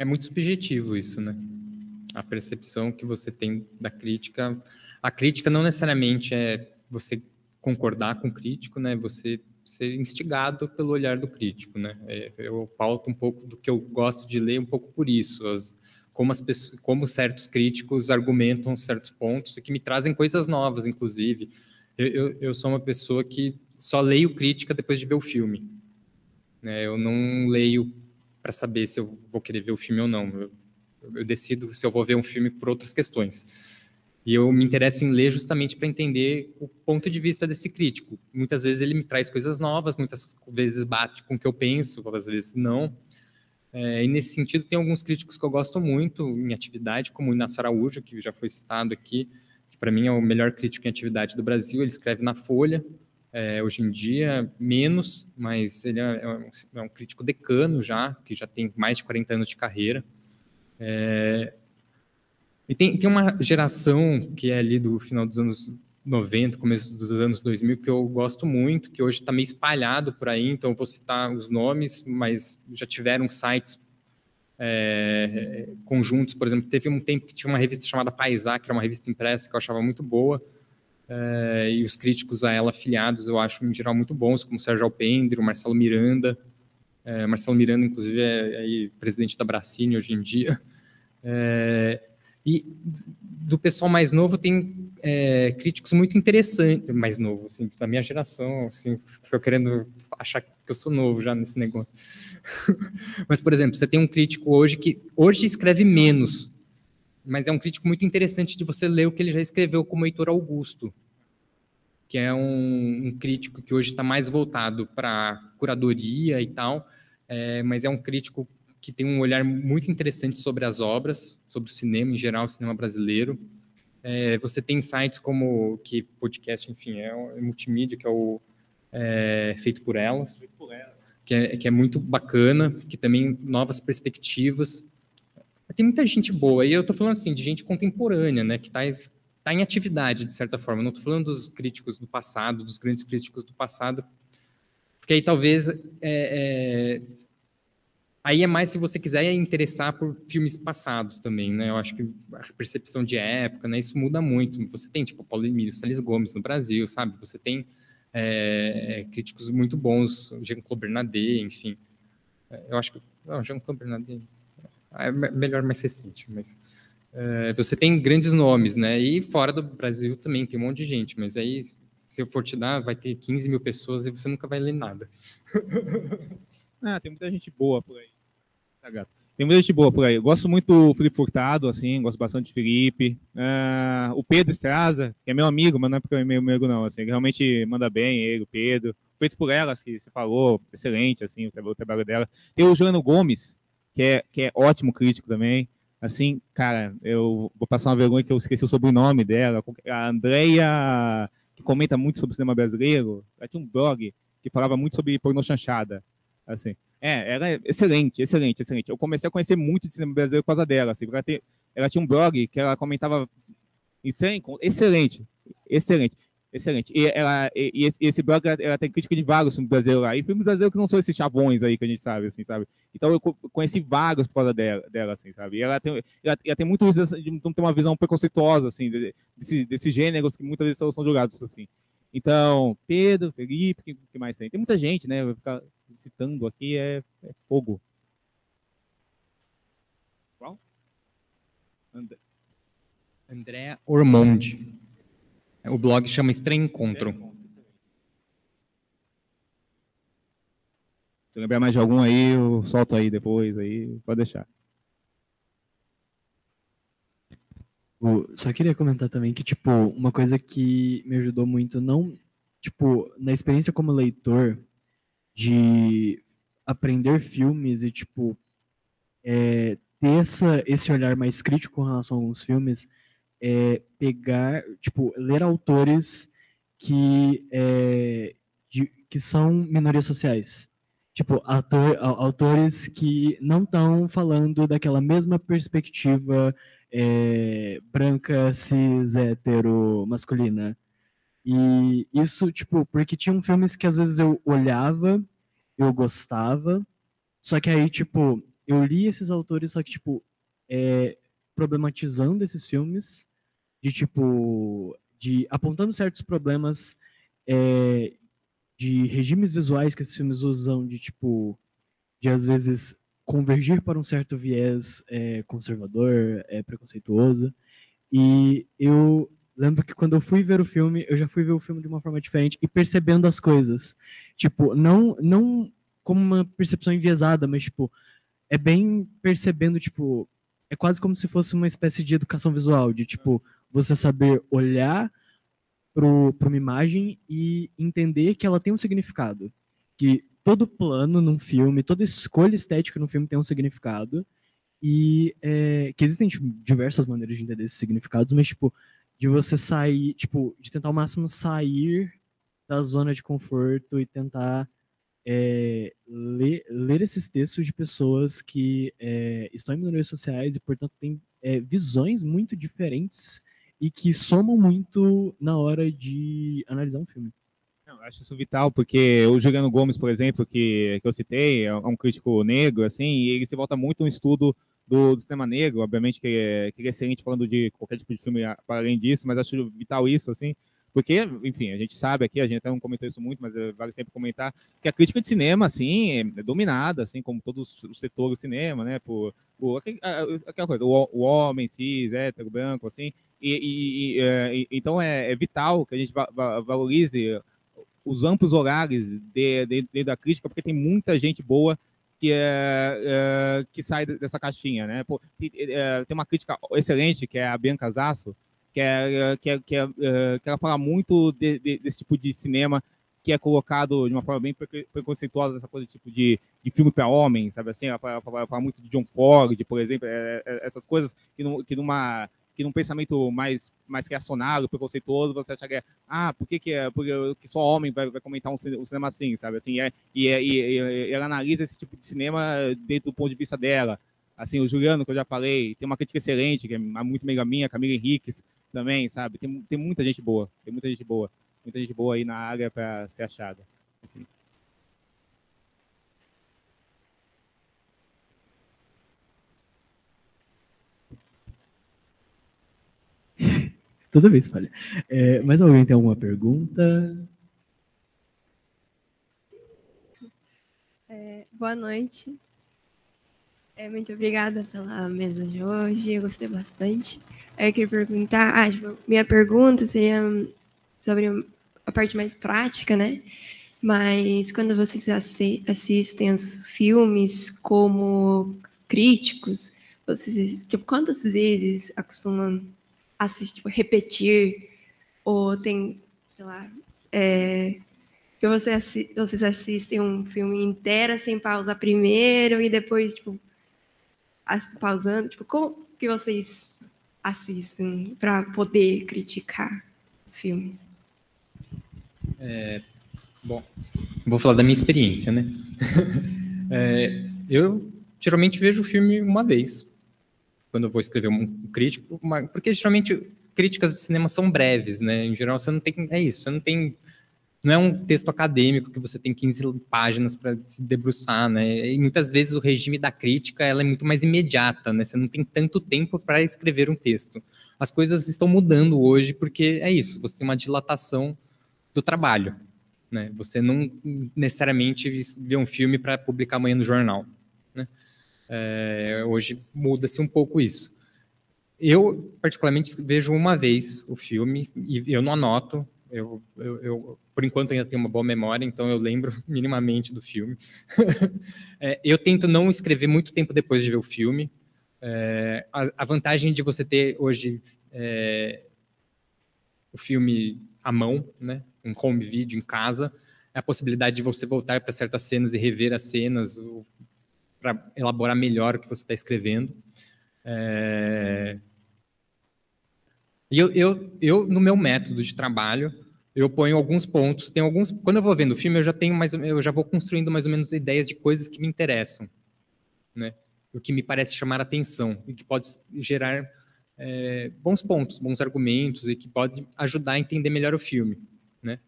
é muito subjetivo isso, né? A percepção que você tem da crítica. A crítica não necessariamente é você concordar com o crítico, né? Você ser instigado pelo olhar do crítico, né? Eu pauto um pouco do que eu gosto de ler um pouco por isso, como certos críticos argumentam certos pontos e que me trazem coisas novas, inclusive. Eu sou uma pessoa que só leio crítica depois de ver o filme. Eu não leio para saber se eu vou querer ver o filme ou não. Eu decido se eu vou ver um filme por outras questões. E eu me interesso em ler justamente para entender o ponto de vista desse crítico. Muitas vezes ele me traz coisas novas, muitas vezes bate com o que eu penso, às vezes não. E nesse sentido, tem alguns críticos que eu gosto muito em atividade, como o Inácio Araújo, que já foi citado aqui, que para mim é o melhor crítico em atividade do Brasil. Ele escreve na Folha. Hoje em dia, menos, mas ele é um crítico decano já, que já tem mais de 40 anos de carreira. E tem uma geração que é ali do final dos anos 90, começo dos anos 2000, que eu gosto muito, que hoje está meio espalhado por aí, então eu vou citar os nomes, mas já tiveram sites conjuntos, por exemplo, teve um tempo que tinha uma revista chamada Paisá, que era uma revista impressa que eu achava muito boa, e os críticos a ela afiliados eu acho em geral muito bons, como Sérgio Alpendre, o Marcelo Miranda. Marcelo Miranda, inclusive, é presidente da Bracine hoje em dia. E do pessoal mais novo tem críticos muito interessantes, mais novo, assim, da minha geração, assim, estou querendo achar que eu sou novo já nesse negócio. Mas, por exemplo, você tem um crítico hoje que hoje escreve menos, mas é um crítico muito interessante de você ler o que ele já escreveu, como Heitor Augusto, que é um crítico que hoje está mais voltado para curadoria e tal, mas é um crítico que tem um olhar muito interessante sobre as obras, sobre o cinema em geral, o cinema brasileiro. Você tem sites como que podcast, enfim, é multimídia, que é o Feito por Elas, que é muito bacana, que também novas perspectivas. Tem muita gente boa, e eu estou falando assim, de gente contemporânea, né, que está em atividade, de certa forma. Eu não estou falando dos críticos do passado, dos grandes críticos do passado, porque aí talvez... Aí é mais se você quiser interessar por filmes passados também, né? Eu acho que a percepção de época, né? Isso muda muito. Você tem, tipo, Paulo Emílio Salles Gomes no Brasil, sabe? Você tem críticos muito bons, Jean-Claude Bernardet, enfim. Eu acho que... Não, Jean-Claude Bernardet é melhor mais recente, mas... você tem grandes nomes, né? E fora do Brasil também tem um monte de gente, mas aí, se eu for te dar, vai ter 15 mil pessoas e você nunca vai ler nada. Tem muita gente boa por aí. Tem muita gente boa por aí. Eu gosto muito do Felipe Furtado, assim, gosto bastante de Felipe. O Pedro Estraza, que é meu amigo, mas não é porque é meu amigo, não. Assim, ele realmente manda bem, ele, o Pedro. Feito por Elas, que você falou, excelente, assim, o trabalho dela. Tem o Joano Gomes, que é ótimo crítico também. Assim, cara, eu vou passar uma vergonha que eu esqueci o sobrenome dela. A Andrea, que comenta muito sobre o cinema brasileiro, ela tinha um blog que falava muito sobre pornô chanchada, assim. Ela é excelente, excelente, excelente. Eu comecei a conhecer muito de cinema brasileiro por causa dela, assim, porque ela tinha um blog que ela comentava excelente, excelente, excelente. E esse blog, ela tem crítica de vários filmes brasileiros lá, e filmes brasileiros que não são esses chavões aí que a gente sabe, assim, sabe? Então eu conheci vários por causa dela, assim, sabe? E ela tem muito isso de não ter uma visão preconceituosa, assim, desses gêneros que muitas vezes são julgados, assim. Então, Pedro, Felipe, que mais tem? Tem muita gente, né? Vou ficar citando aqui, é fogo. Qual? André Ormonde. O blog chama Estranho Encontro. Se lembrar mais de algum aí, eu solto aí depois, aí pode deixar. Só queria comentar também que, tipo, uma coisa que me ajudou muito, não, tipo, na experiência como leitor, de aprender filmes e, tipo, ter esse olhar mais crítico com relação a alguns filmes, pegar, tipo, ler autores que são minorias sociais. Tipo, autores que não estão falando daquela mesma perspectiva branca, cis, hétero, masculina. E isso, tipo, porque tinham filmes que às vezes eu olhava, eu gostava, só que aí, tipo, eu li esses autores, só que, tipo, problematizando esses filmes, de apontando certos problemas de regimes visuais que esses filmes usam, de às vezes convergir para um certo viés conservador, preconceituoso. E eu lembro que quando eu fui ver o filme, eu já fui ver o filme de uma forma diferente e percebendo as coisas. Tipo, não como uma percepção enviesada, mas, tipo, é bem percebendo, tipo, é quase como se fosse uma espécie de educação visual, de, tipo, você saber olhar para uma imagem e entender que ela tem um significado. Que todo plano num filme, toda escolha estética no filme tem um significado. E que existem tipo, diversas maneiras de entender esses significados, mas, tipo, de você sair, tipo, de tentar ao máximo sair da zona de conforto e tentar ler esses textos de pessoas que estão em minorias sociais e, portanto, têm visões muito diferentes e que somam muito na hora de analisar um filme. Eu acho isso vital, porque o Juliano Gomes, por exemplo, que eu citei, é um crítico negro, assim, e ele se volta muito no estudo do cinema negro, obviamente que ele é excelente falando de qualquer tipo de filme para além disso, mas acho vital isso, assim, porque, enfim, a gente sabe aqui, a gente até não comentou isso muito, mas vale sempre comentar, que a crítica de cinema, assim, é dominada, assim, como todos os setores do cinema, né, por aquela coisa, o homem, cis, hétero, branco, assim, então é vital que a gente valorize os amplos horários dentro da crítica, porque tem muita gente boa que sai dessa caixinha, né? Pô, tem uma crítica excelente, que é a Bianca Zasso, que ela fala muito desse tipo de cinema que é colocado de uma forma bem preconceituosa, essa coisa tipo de filme para homens, sabe assim? Ela fala muito de John Ford, por exemplo, essas coisas que num pensamento mais reacionário, preconceituoso, você acha que porque só homem vai comentar um cinema assim, sabe? Assim, e ela analisa esse tipo de cinema dentro do ponto de vista dela. Assim, o Juliano, que eu já falei, tem uma crítica excelente, que é muito amiga minha, Camila Henriques também, sabe? Tem muita gente boa, muita gente boa aí na área para ser achada. Assim. Toda vez falha. Mais alguém tem alguma pergunta? Boa noite. Muito obrigada pela mesa de hoje, eu gostei bastante. Eu queria perguntar, minha pergunta seria sobre a parte mais prática, né? Mas quando vocês assistem os filmes como críticos, vocês, tipo, quantas vezes acostumam assistir, tipo, repetir, ou tem, sei lá, que vocês assistem um filme inteiro sem pausar primeiro e depois, tipo, pausando, tipo, como que vocês assistem para poder criticar os filmes? Bom, vou falar da minha experiência, né? Eu geralmente vejo o filme uma vez, quando eu vou escrever um crítico, porque geralmente críticas de cinema são breves, né? Em geral, você não tem... É isso, você não tem... Não é um texto acadêmico que você tem 15 páginas para se debruçar, né? E muitas vezes o regime da crítica ela é muito mais imediata, né? Você não tem tanto tempo para escrever um texto. As coisas estão mudando hoje porque é isso, você tem uma dilatação do trabalho, né? Você não necessariamente vê um filme para publicar amanhã no jornal, né? Hoje muda-se um pouco isso. Eu, particularmente, vejo uma vez o filme e eu não anoto. Eu, por enquanto, ainda tenho uma boa memória, então eu lembro minimamente do filme. Eu tento não escrever muito tempo depois de ver o filme. A vantagem de você ter hoje o filme à mão, né, um home video em casa, é a possibilidade de você voltar para certas cenas e rever as cenas para elaborar melhor o que você está escrevendo. E eu, no meu método de trabalho, eu ponho alguns pontos. Tem alguns. Quando eu vou vendo o filme, eu já vou construindo mais ou menos ideias de coisas que me interessam, né? O que me parece chamar atenção e que pode gerar bons pontos, bons argumentos e que pode ajudar a entender melhor o filme, né?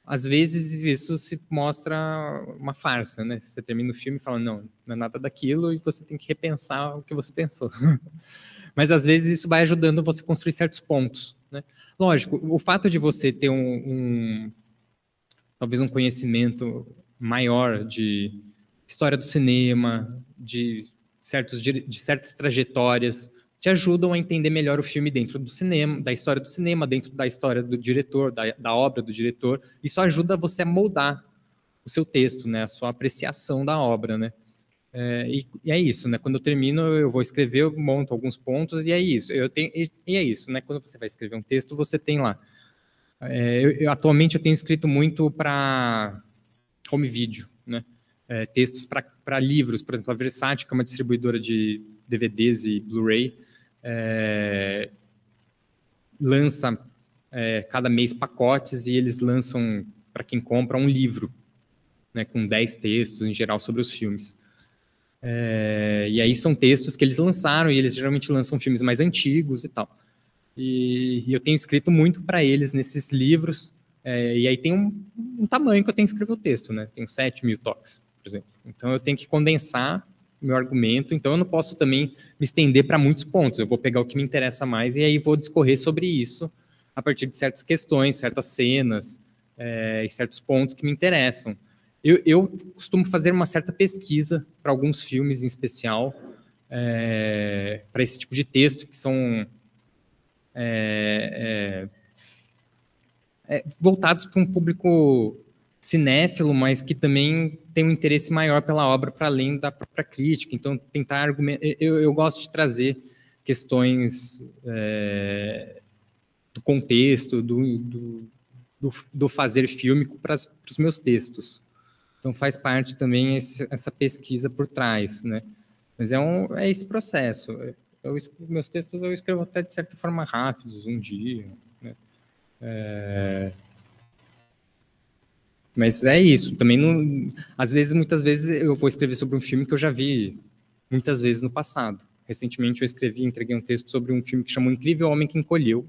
Às vezes isso se mostra uma farsa, né? Você termina o filme e fala, não é nada daquilo e você tem que repensar o que você pensou. Mas às vezes isso vai ajudando você a construir certos pontos, né? Lógico, o fato de você ter talvez um conhecimento maior de história do cinema, de certas trajetórias, te ajudam a entender melhor o filme dentro do cinema, da história do cinema, dentro da história do diretor, da obra do diretor. Isso ajuda você a moldar o seu texto, né? A sua apreciação da obra, né? E é isso, né? Quando eu termino, eu vou escrever, eu monto alguns pontos e é isso. E é isso, né? Quando você vai escrever um texto, você tem lá. Atualmente eu tenho escrito muito para home video, né? Textos para livros, por exemplo, a Versátil, que é uma distribuidora de DVDs e Blu-ray, lança cada mês pacotes e eles lançam para quem compra um livro, né? Com 10 textos em geral sobre os filmes. E aí são textos que eles lançaram e eles geralmente lançam filmes mais antigos e tal. E eu tenho escrito muito para eles nesses livros, e aí tem um tamanho que eu tenho que escrever o texto, né? Tem 7.000 toques, por exemplo. Então eu tenho que condensar o meu argumento, então eu não posso também me estender para muitos pontos. Eu vou pegar o que me interessa mais e aí vou discorrer sobre isso a partir de certas questões, certas cenas e certos pontos que me interessam. Eu costumo fazer uma certa pesquisa para alguns filmes em especial, para esse tipo de texto, que são voltados para um público cinéfilo, mas que também tem um interesse maior pela obra para além da própria crítica. Então, tentar argumentar... Eu gosto de trazer questões do contexto, do fazer fílmico para os meus textos. Então, faz parte também essa pesquisa por trás, né? Mas é esse processo. Meus textos eu escrevo até de certa forma rápidos, um dia, né? Mas é isso. Também não... muitas vezes eu vou escrever sobre um filme que eu já vi muitas vezes no passado. Recentemente eu entreguei um texto sobre um filme que chamou Incrível Homem que Encolheu,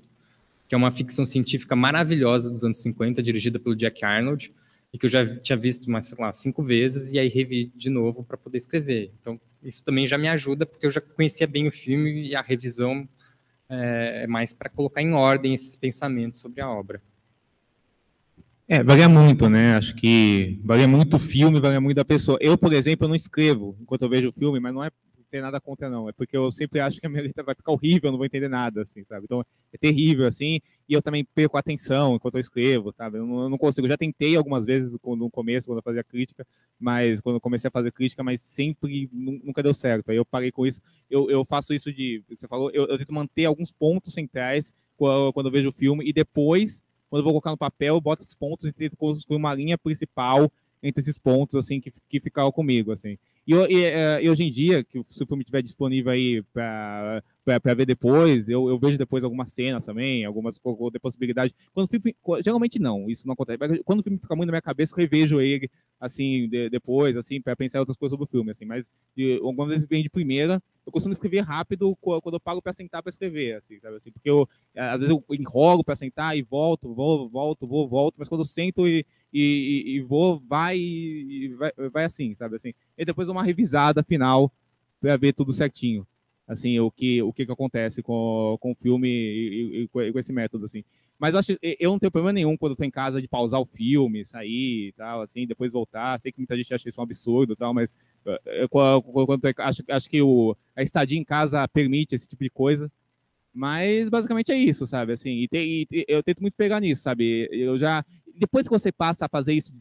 que é uma ficção científica maravilhosa dos anos 50, dirigida pelo Jack Arnold, e que eu já tinha visto, sei lá, 5 vezes, e aí revi de novo para poder escrever. Então, isso também já me ajuda, porque eu já conhecia bem o filme, e a revisão é mais para colocar em ordem esses pensamentos sobre a obra. Varia muito, né? Acho que varia muito o filme, varia muito da pessoa. Eu, por exemplo, eu não escrevo enquanto eu vejo o filme, mas não é ter nada contra, não. É porque eu sempre acho que a minha letra vai ficar horrível, eu não vou entender nada, assim, sabe? Então, é terrível, assim, e eu também perco a atenção enquanto eu escrevo, sabe? Eu não consigo. Eu já tentei algumas vezes no começo, quando eu fazia crítica, quando eu comecei a fazer crítica, mas sempre, nunca deu certo. Aí eu parei com isso. Eu faço isso você falou, eu tento manter alguns pontos centrais quando eu vejo o filme, e depois, quando eu vou colocar no papel, eu boto esses pontos e tento construir uma linha principal entre esses pontos, assim, que ficaram comigo, assim. E hoje em dia, se o filme estiver disponível aí para para ver depois. Eu vejo depois algumas cenas também, algumas de possibilidade. Quando o filme, geralmente não, isso não acontece. Quando o filme fica muito na minha cabeça, eu revejo ele assim depois, assim, para pensar em outras coisas sobre o filme, assim. Mas algumas vezes vem de primeira. Eu costumo escrever rápido quando eu paro para sentar para escrever, assim, sabe assim? Porque às vezes eu enrolo para sentar e volto, mas quando eu sento e vou, vai assim, sabe assim? E depois uma revisada final para ver tudo certinho, assim, o que acontece com o filme e com esse método, assim. Mas eu não tenho problema nenhum quando eu tô em casa de pausar o filme, sair e tal, assim, depois voltar. Sei que muita gente acha isso um absurdo e tal, mas acho que a estadia em casa permite esse tipo de coisa. Mas basicamente é isso, sabe? Assim, eu tento muito pegar nisso, sabe? Depois que você passa a fazer isso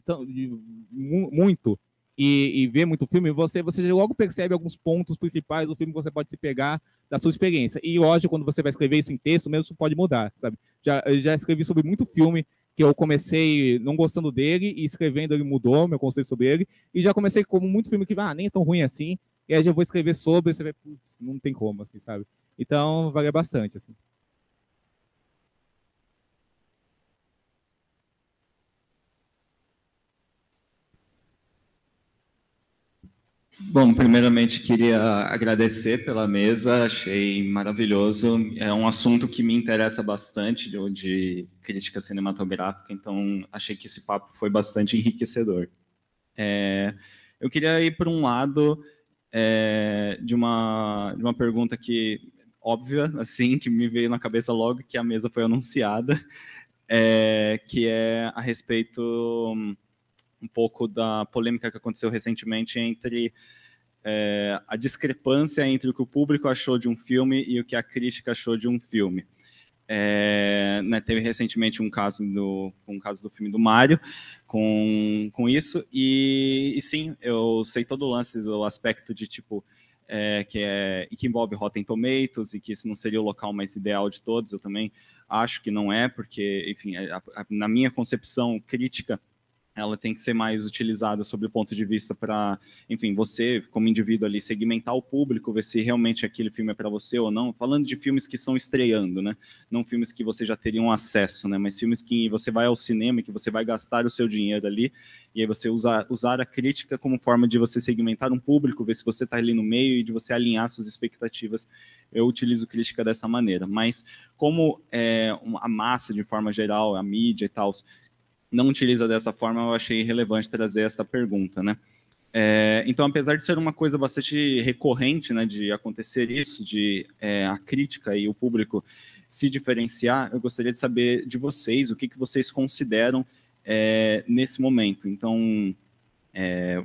muito e ver muito filme, você logo percebe alguns pontos principais do filme que você pode se pegar da sua experiência. E lógico, quando você vai escrever isso em texto, mesmo isso pode mudar, sabe? Eu já escrevi sobre muito filme que eu comecei não gostando dele e escrevendo ele mudou meu conceito sobre ele. E já comecei como muito filme que nem é tão ruim assim. E aí já vou escrever sobre, você vê, putz, não tem como, assim, sabe? Então, varia bastante, assim. Bom, primeiramente queria agradecer pela mesa, achei maravilhoso. É um assunto que me interessa bastante, de crítica cinematográfica, então achei que esse papo foi bastante enriquecedor. Eu queria ir por um lado de uma pergunta que óbvia, assim, que me veio na cabeça logo que a mesa foi anunciada, que é a respeito um pouco da polêmica que aconteceu recentemente entre a discrepância entre o que o público achou de um filme e o que a crítica achou de um filme. Teve recentemente um caso do filme do Mario com isso, e sim, eu sei todo o lance, o aspecto de tipo que envolve Rotten Tomatoes e que esse não seria o local mais ideal de todos. Eu também acho que não é, porque, enfim, na minha concepção crítica, ela tem que ser mais utilizada sob o ponto de vista para, enfim, você, como indivíduo ali, segmentar o público, ver se realmente aquele filme é para você ou não. Falando de filmes que estão estreando, né? Não filmes que você já teria um acesso, né? Mas filmes que você vai ao cinema, que você vai gastar o seu dinheiro ali, e aí você usar a crítica como forma de você segmentar um público, ver se você está ali no meio e de você alinhar suas expectativas. Eu utilizo crítica dessa maneira. Mas como a massa, de forma geral, a mídia e tal, não utiliza dessa forma, eu achei relevante trazer essa pergunta, né? Então, apesar de ser uma coisa bastante recorrente, né, de acontecer isso, de a crítica e o público se diferenciar, eu gostaria de saber de vocês, o que vocês consideram nesse momento. Então,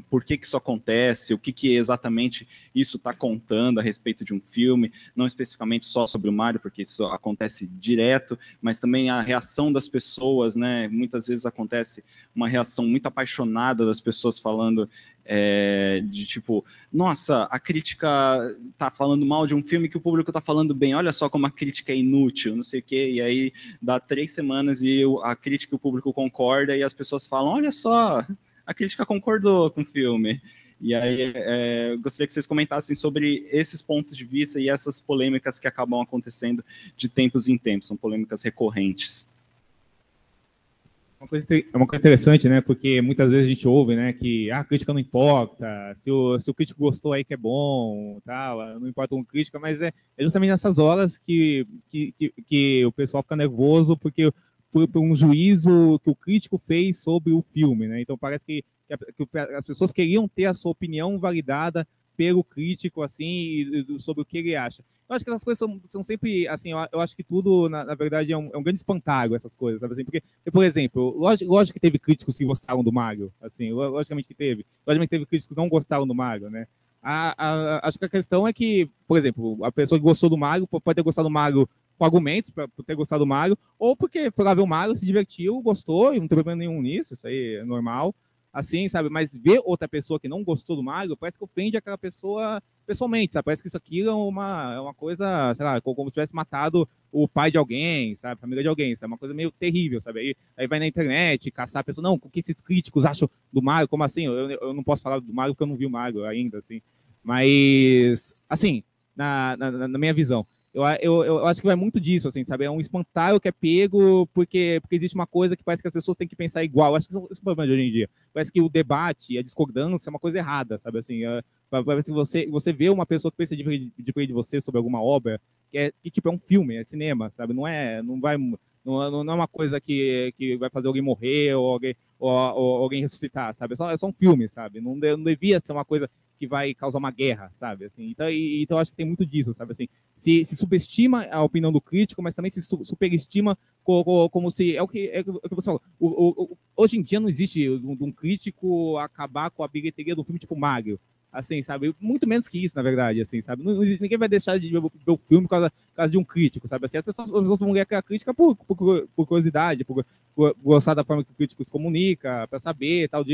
por que isso acontece, o que exatamente isso está contando a respeito de um filme, não especificamente só sobre o Mario, porque isso acontece direto, mas também a reação das pessoas, né? Muitas vezes acontece uma reação muito apaixonada das pessoas falando de tipo, nossa, a crítica está falando mal de um filme que o público está falando bem, olha só como a crítica é inútil, não sei o quê, e aí dá 3 semanas e a crítica e o público concorda e as pessoas falam, olha só, a crítica concordou com o filme. E aí, eu gostaria que vocês comentassem sobre esses pontos de vista e essas polêmicas que acabam acontecendo de tempos em tempos, são polêmicas recorrentes. É uma coisa interessante, né? Porque muitas vezes a gente ouve, né, que a crítica não importa, se o crítico gostou aí que é bom, tal, não importa com crítica, mas é justamente nessas horas que o pessoal fica nervoso, porque por um juízo que o crítico fez sobre o filme, né? Então parece que as pessoas queriam ter a sua opinião validada pelo crítico, assim, sobre o que ele acha. Eu acho que essas coisas são sempre, assim, eu acho que tudo, na verdade, é um grande espantalho, essas coisas, sabe? Assim, porque, por exemplo, lógico que teve críticos que gostaram do Mario, assim, logicamente que teve. Logicamente que teve críticos que não gostaram do Mario, né? Acho que a questão é que, por exemplo, a pessoa que gostou do Mario pode ter gostado do Mario com argumentos para ter gostado do Mario, ou porque foi lá ver o Mario, se divertiu, gostou, e não tem problema nenhum nisso, isso aí é normal, assim, sabe? Mas ver outra pessoa que não gostou do Mario, parece que ofende aquela pessoa pessoalmente, sabe? Parece que isso aqui é uma coisa, sei lá, como se tivesse matado o pai de alguém, sabe? A família de alguém, sabe? Uma coisa meio terrível, sabe? Aí vai na internet caçar a pessoa, não, o que esses críticos acham do Mario? Como assim? Eu não posso falar do Mario porque eu não vi o Mario ainda, assim. Mas, assim, na minha visão, Eu acho que vai muito disso, assim, sabe? É um espantalho que é pego porque existe uma coisa que parece que as pessoas têm que pensar igual. Eu acho que esse é o problema de hoje em dia. Parece que o debate, a discordância é uma coisa errada, sabe? Assim, parece que você vê uma pessoa que pensa diferente de você sobre alguma obra, que tipo, é um filme, é cinema, sabe? Não é uma coisa que vai fazer alguém morrer ou alguém ressuscitar, sabe? É só um filme, sabe? Não devia ser uma coisa que vai causar uma guerra, sabe? Assim, então acho que tem muito disso, sabe? Assim, se subestima a opinião do crítico, mas também se superestima como se... É o que você falou. Hoje em dia não existe um crítico acabar com a bilheteria do filme tipo Mario, assim, sabe? Muito menos que isso, na verdade, assim, sabe? Ninguém vai deixar de ver o filme por causa de um crítico, sabe? Assim, as pessoas vão ler aquela crítica por curiosidade, por gostar da forma que o crítico se comunica, para saber, tal,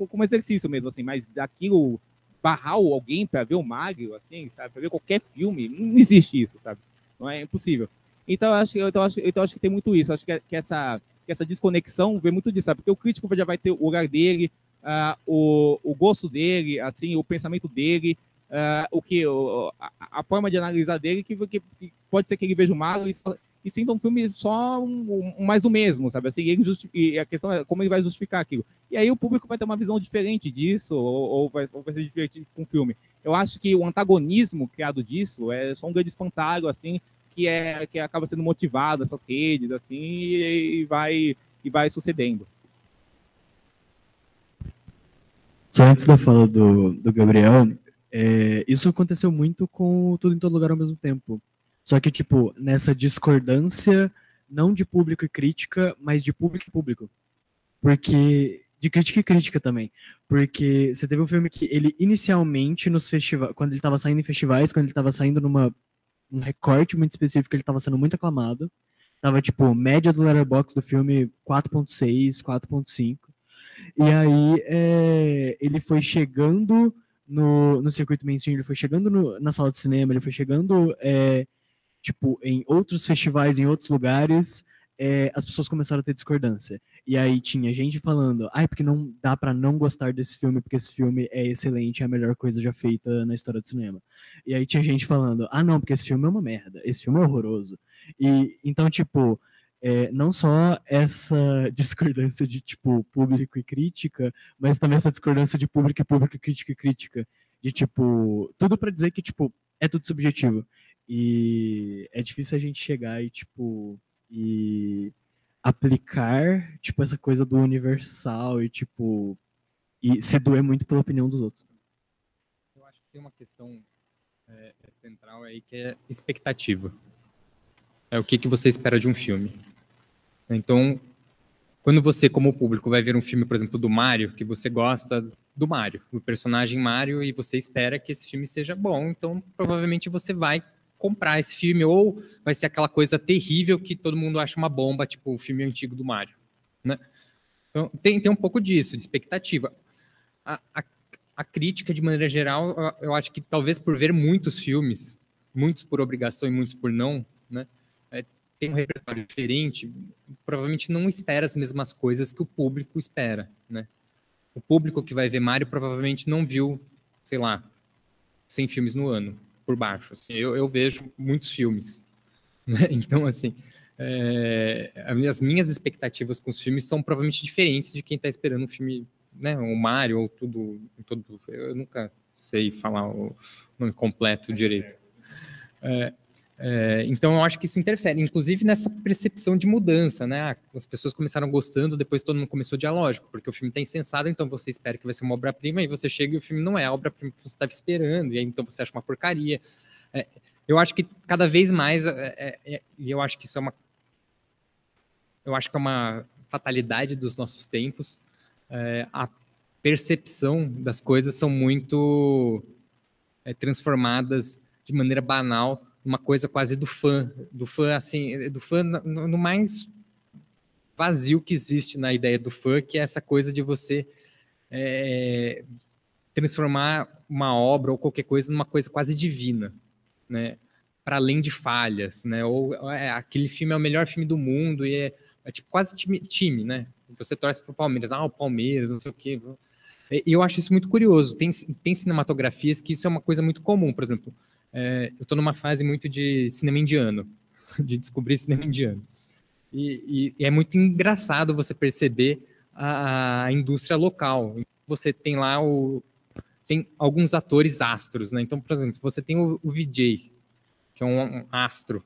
como exercício mesmo, assim, mas daquilo barrar alguém para ver o Mario, assim, sabe? Para ver qualquer filme, não existe isso, sabe? Não é impossível. Então, eu acho que tem muito isso. Eu acho que essa desconexão vem muito disso, sabe? Porque o crítico já vai ter o lugar dele, o gosto dele, assim, o pensamento dele, a forma de analisar dele, que pode ser que ele veja o Mario e sinta um filme só mais do mesmo, sabe? Assim, e a questão é como ele vai justificar aquilo. E aí o público vai ter uma visão diferente disso, ou vai ser diferente com o filme. Eu acho que o antagonismo criado disso é só um grande espantalho, assim, que acaba sendo motivado, essas redes, assim, e vai sucedendo. Só antes da fala do Gabriel, isso aconteceu muito com Tudo em Todo Lugar ao Mesmo Tempo. Só que, tipo, nessa discordância, não de público e crítica, mas de público e público. Porque, de crítica e crítica também. Porque você teve um filme que ele, inicialmente, nos festivais, quando ele estava saindo em festivais, quando ele estava saindo um recorte muito específico, ele estava sendo muito aclamado. Tava, tipo, média do Letterboxd do filme 4.6, 4.5. E aí ele foi chegando no circuito mainstream, ele foi chegando na sala de cinema, ele foi chegando tipo, em outros festivais, em outros lugares, as pessoas começaram a ter discordância. E aí tinha gente falando, porque não dá pra não gostar desse filme, porque esse filme é excelente, é a melhor coisa já feita na história do cinema. E aí tinha gente falando, não, porque esse filme é uma merda, esse filme é horroroso. E então, tipo, não só essa discordância de, tipo, público e crítica, mas também essa discordância de público, crítica e crítica. De, tipo, tudo pra dizer que, tipo, é tudo subjetivo. E é difícil a gente chegar e aplicar, tipo, essa coisa do universal e se doer muito pela opinião dos outros. Eu acho que tem uma questão central aí que é expectativa. É o que você espera de um filme. Então, quando você, como público, vai ver um filme, por exemplo, do Mario, que você gosta do Mario, do personagem Mario, e você espera que esse filme seja bom, então provavelmente você vai comprar esse filme, ou vai ser aquela coisa terrível que todo mundo acha uma bomba, tipo o filme antigo do Mario, né? Então, tem um pouco disso, de expectativa. A crítica, de maneira geral, eu acho que talvez por ver muitos filmes, muitos por obrigação e muitos por não, né? Tem um repertório diferente, provavelmente não espera as mesmas coisas que o público espera, né? O público que vai ver Mario provavelmente não viu, sei lá, 100 filmes no ano, por baixo. Assim, eu vejo muitos filmes, né? Então, assim, as minhas expectativas com os filmes são provavelmente diferentes de quem está esperando um filme, né? O Mario ou tudo. Eu nunca sei falar o nome completo direito. Então, eu acho que isso interfere, inclusive nessa percepção de mudança, né? As pessoas começaram gostando, depois todo mundo começou a odiar, lógico, porque o filme está insensado, então você espera que vai ser uma obra-prima, e você chega e o filme não é a obra-prima que você estava esperando, e aí então você acha uma porcaria. Eu acho que cada vez mais, e eu acho que isso é uma fatalidade dos nossos tempos, a percepção das coisas são muito transformadas de maneira banal, uma coisa quase do fã assim, do fã no mais vazio que existe na ideia do fã, que é essa coisa de você transformar uma obra ou qualquer coisa numa coisa quase divina, né? Para além de falhas, né? Ou aquele filme é o melhor filme do mundo e é tipo quase time, né? Você torce para o Palmeiras, o Palmeiras, não sei o quê. E eu acho isso muito curioso. Tem cinematografias que isso é uma coisa muito comum, por exemplo. eu estou numa fase muito de cinema indiano, de descobrir cinema indiano. E é muito engraçado você perceber a indústria local. Você tem lá tem alguns atores astros, né? Então, por exemplo, você tem o Vijay, que é um astro.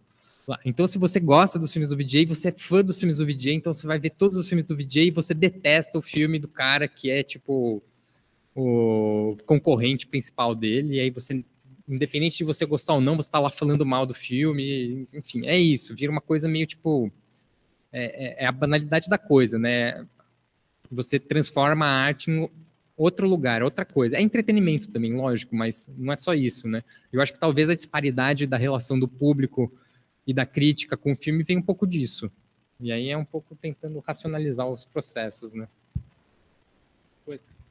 Então, se você gosta dos filmes do Vijay, você é fã dos filmes do Vijay, então você vai ver todos os filmes do Vijay e você detesta o filme do cara que é, tipo, o concorrente principal dele, e aí você, independente de você gostar ou não, você tá lá falando mal do filme, enfim, é isso, vira uma coisa meio, tipo, é a banalidade da coisa, né? Você transforma a arte em outro lugar, outra coisa. É entretenimento também, lógico, mas não é só isso, né? Eu acho que talvez a disparidade da relação do público e da crítica com o filme vem um pouco disso. E aí é um pouco tentando racionalizar os processos, né?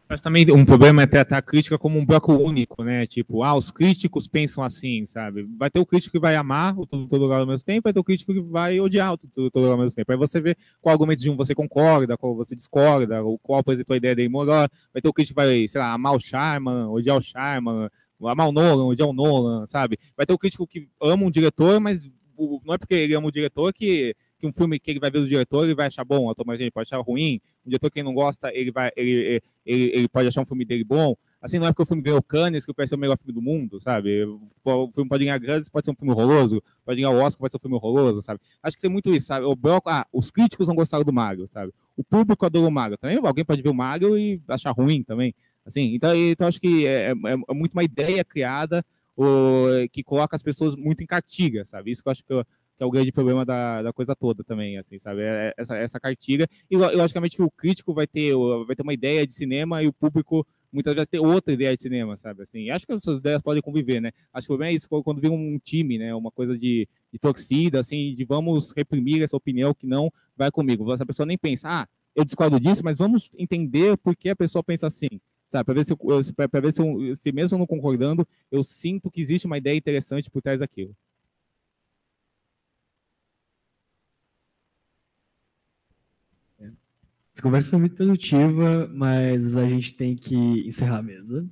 Mas também um problema é tratar a crítica como um bloco único, né? Tipo, os críticos pensam assim, sabe? Vai ter o crítico que vai amar o Todo Lugar ao mesmo tempo, vai ter o crítico que vai odiar o Todo Lugar ao mesmo tempo. Aí você vê qual argumento de um você concorda, qual você discorda, ou qual apresentou a ideia dele melhor. Vai ter o crítico que vai, sei lá, amar o Shyamalan, odiar o Shyamalan, amar o Nolan, odiar o Nolan, sabe? Vai ter o crítico que ama um diretor, mas não é porque ele ama o diretor que um filme que ele vai ver do diretor, ele vai achar bom, automaticamente pode achar ruim. Um diretor que não gosta, ele pode achar um filme dele bom. Assim, não é porque o filme ganhou Cannes que vai ser o melhor filme do mundo, sabe? O filme pode ganhar Grandes, pode ser um filme horroroso, pode ganhar o Oscar, pode ser um filme horroroso, sabe? Acho que tem muito isso, sabe? Os críticos não gostaram do Mario, sabe? O público adorou o Mario também. Alguém pode ver o Mario e achar ruim também. Assim, então acho que é muito uma ideia criada que coloca as pessoas muito em cartilha, sabe? Isso que eu acho que é o grande problema da coisa toda também, assim, sabe? Essa cartilha. E, logicamente, que o crítico vai ter uma ideia de cinema e o público, muitas vezes, ter outra ideia de cinema, sabe? Assim, acho que essas ideias podem conviver, né? Acho que o problema é isso, quando vem um time, né? Uma coisa de torcida, assim, de vamos reprimir essa opinião que não vai comigo. Essa pessoa nem pensa, eu discordo disso, mas vamos entender por que a pessoa pensa assim. Sabe, para ver se mesmo não concordando, eu sinto que existe uma ideia interessante por trás daquilo. Essa conversa foi muito produtiva, mas a gente tem que encerrar a mesa.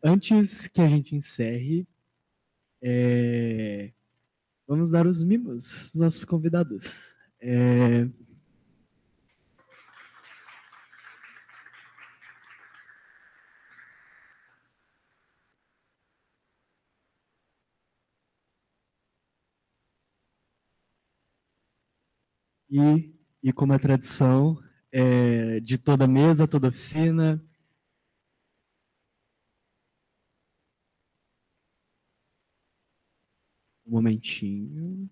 Antes que a gente encerre, vamos dar os mimos dos nossos convidados. E como é tradição, de toda mesa, toda oficina. Um momentinho.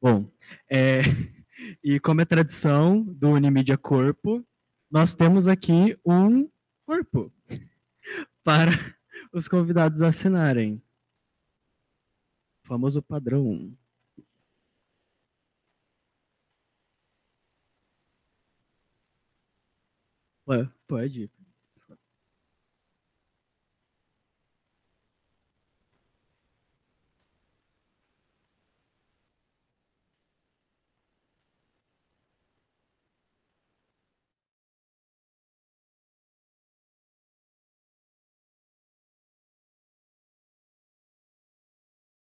Bom, e como é tradição do Unimídia Corpo, nós temos aqui um corpo para os convidados assinarem. O famoso padrão. Ué, pode.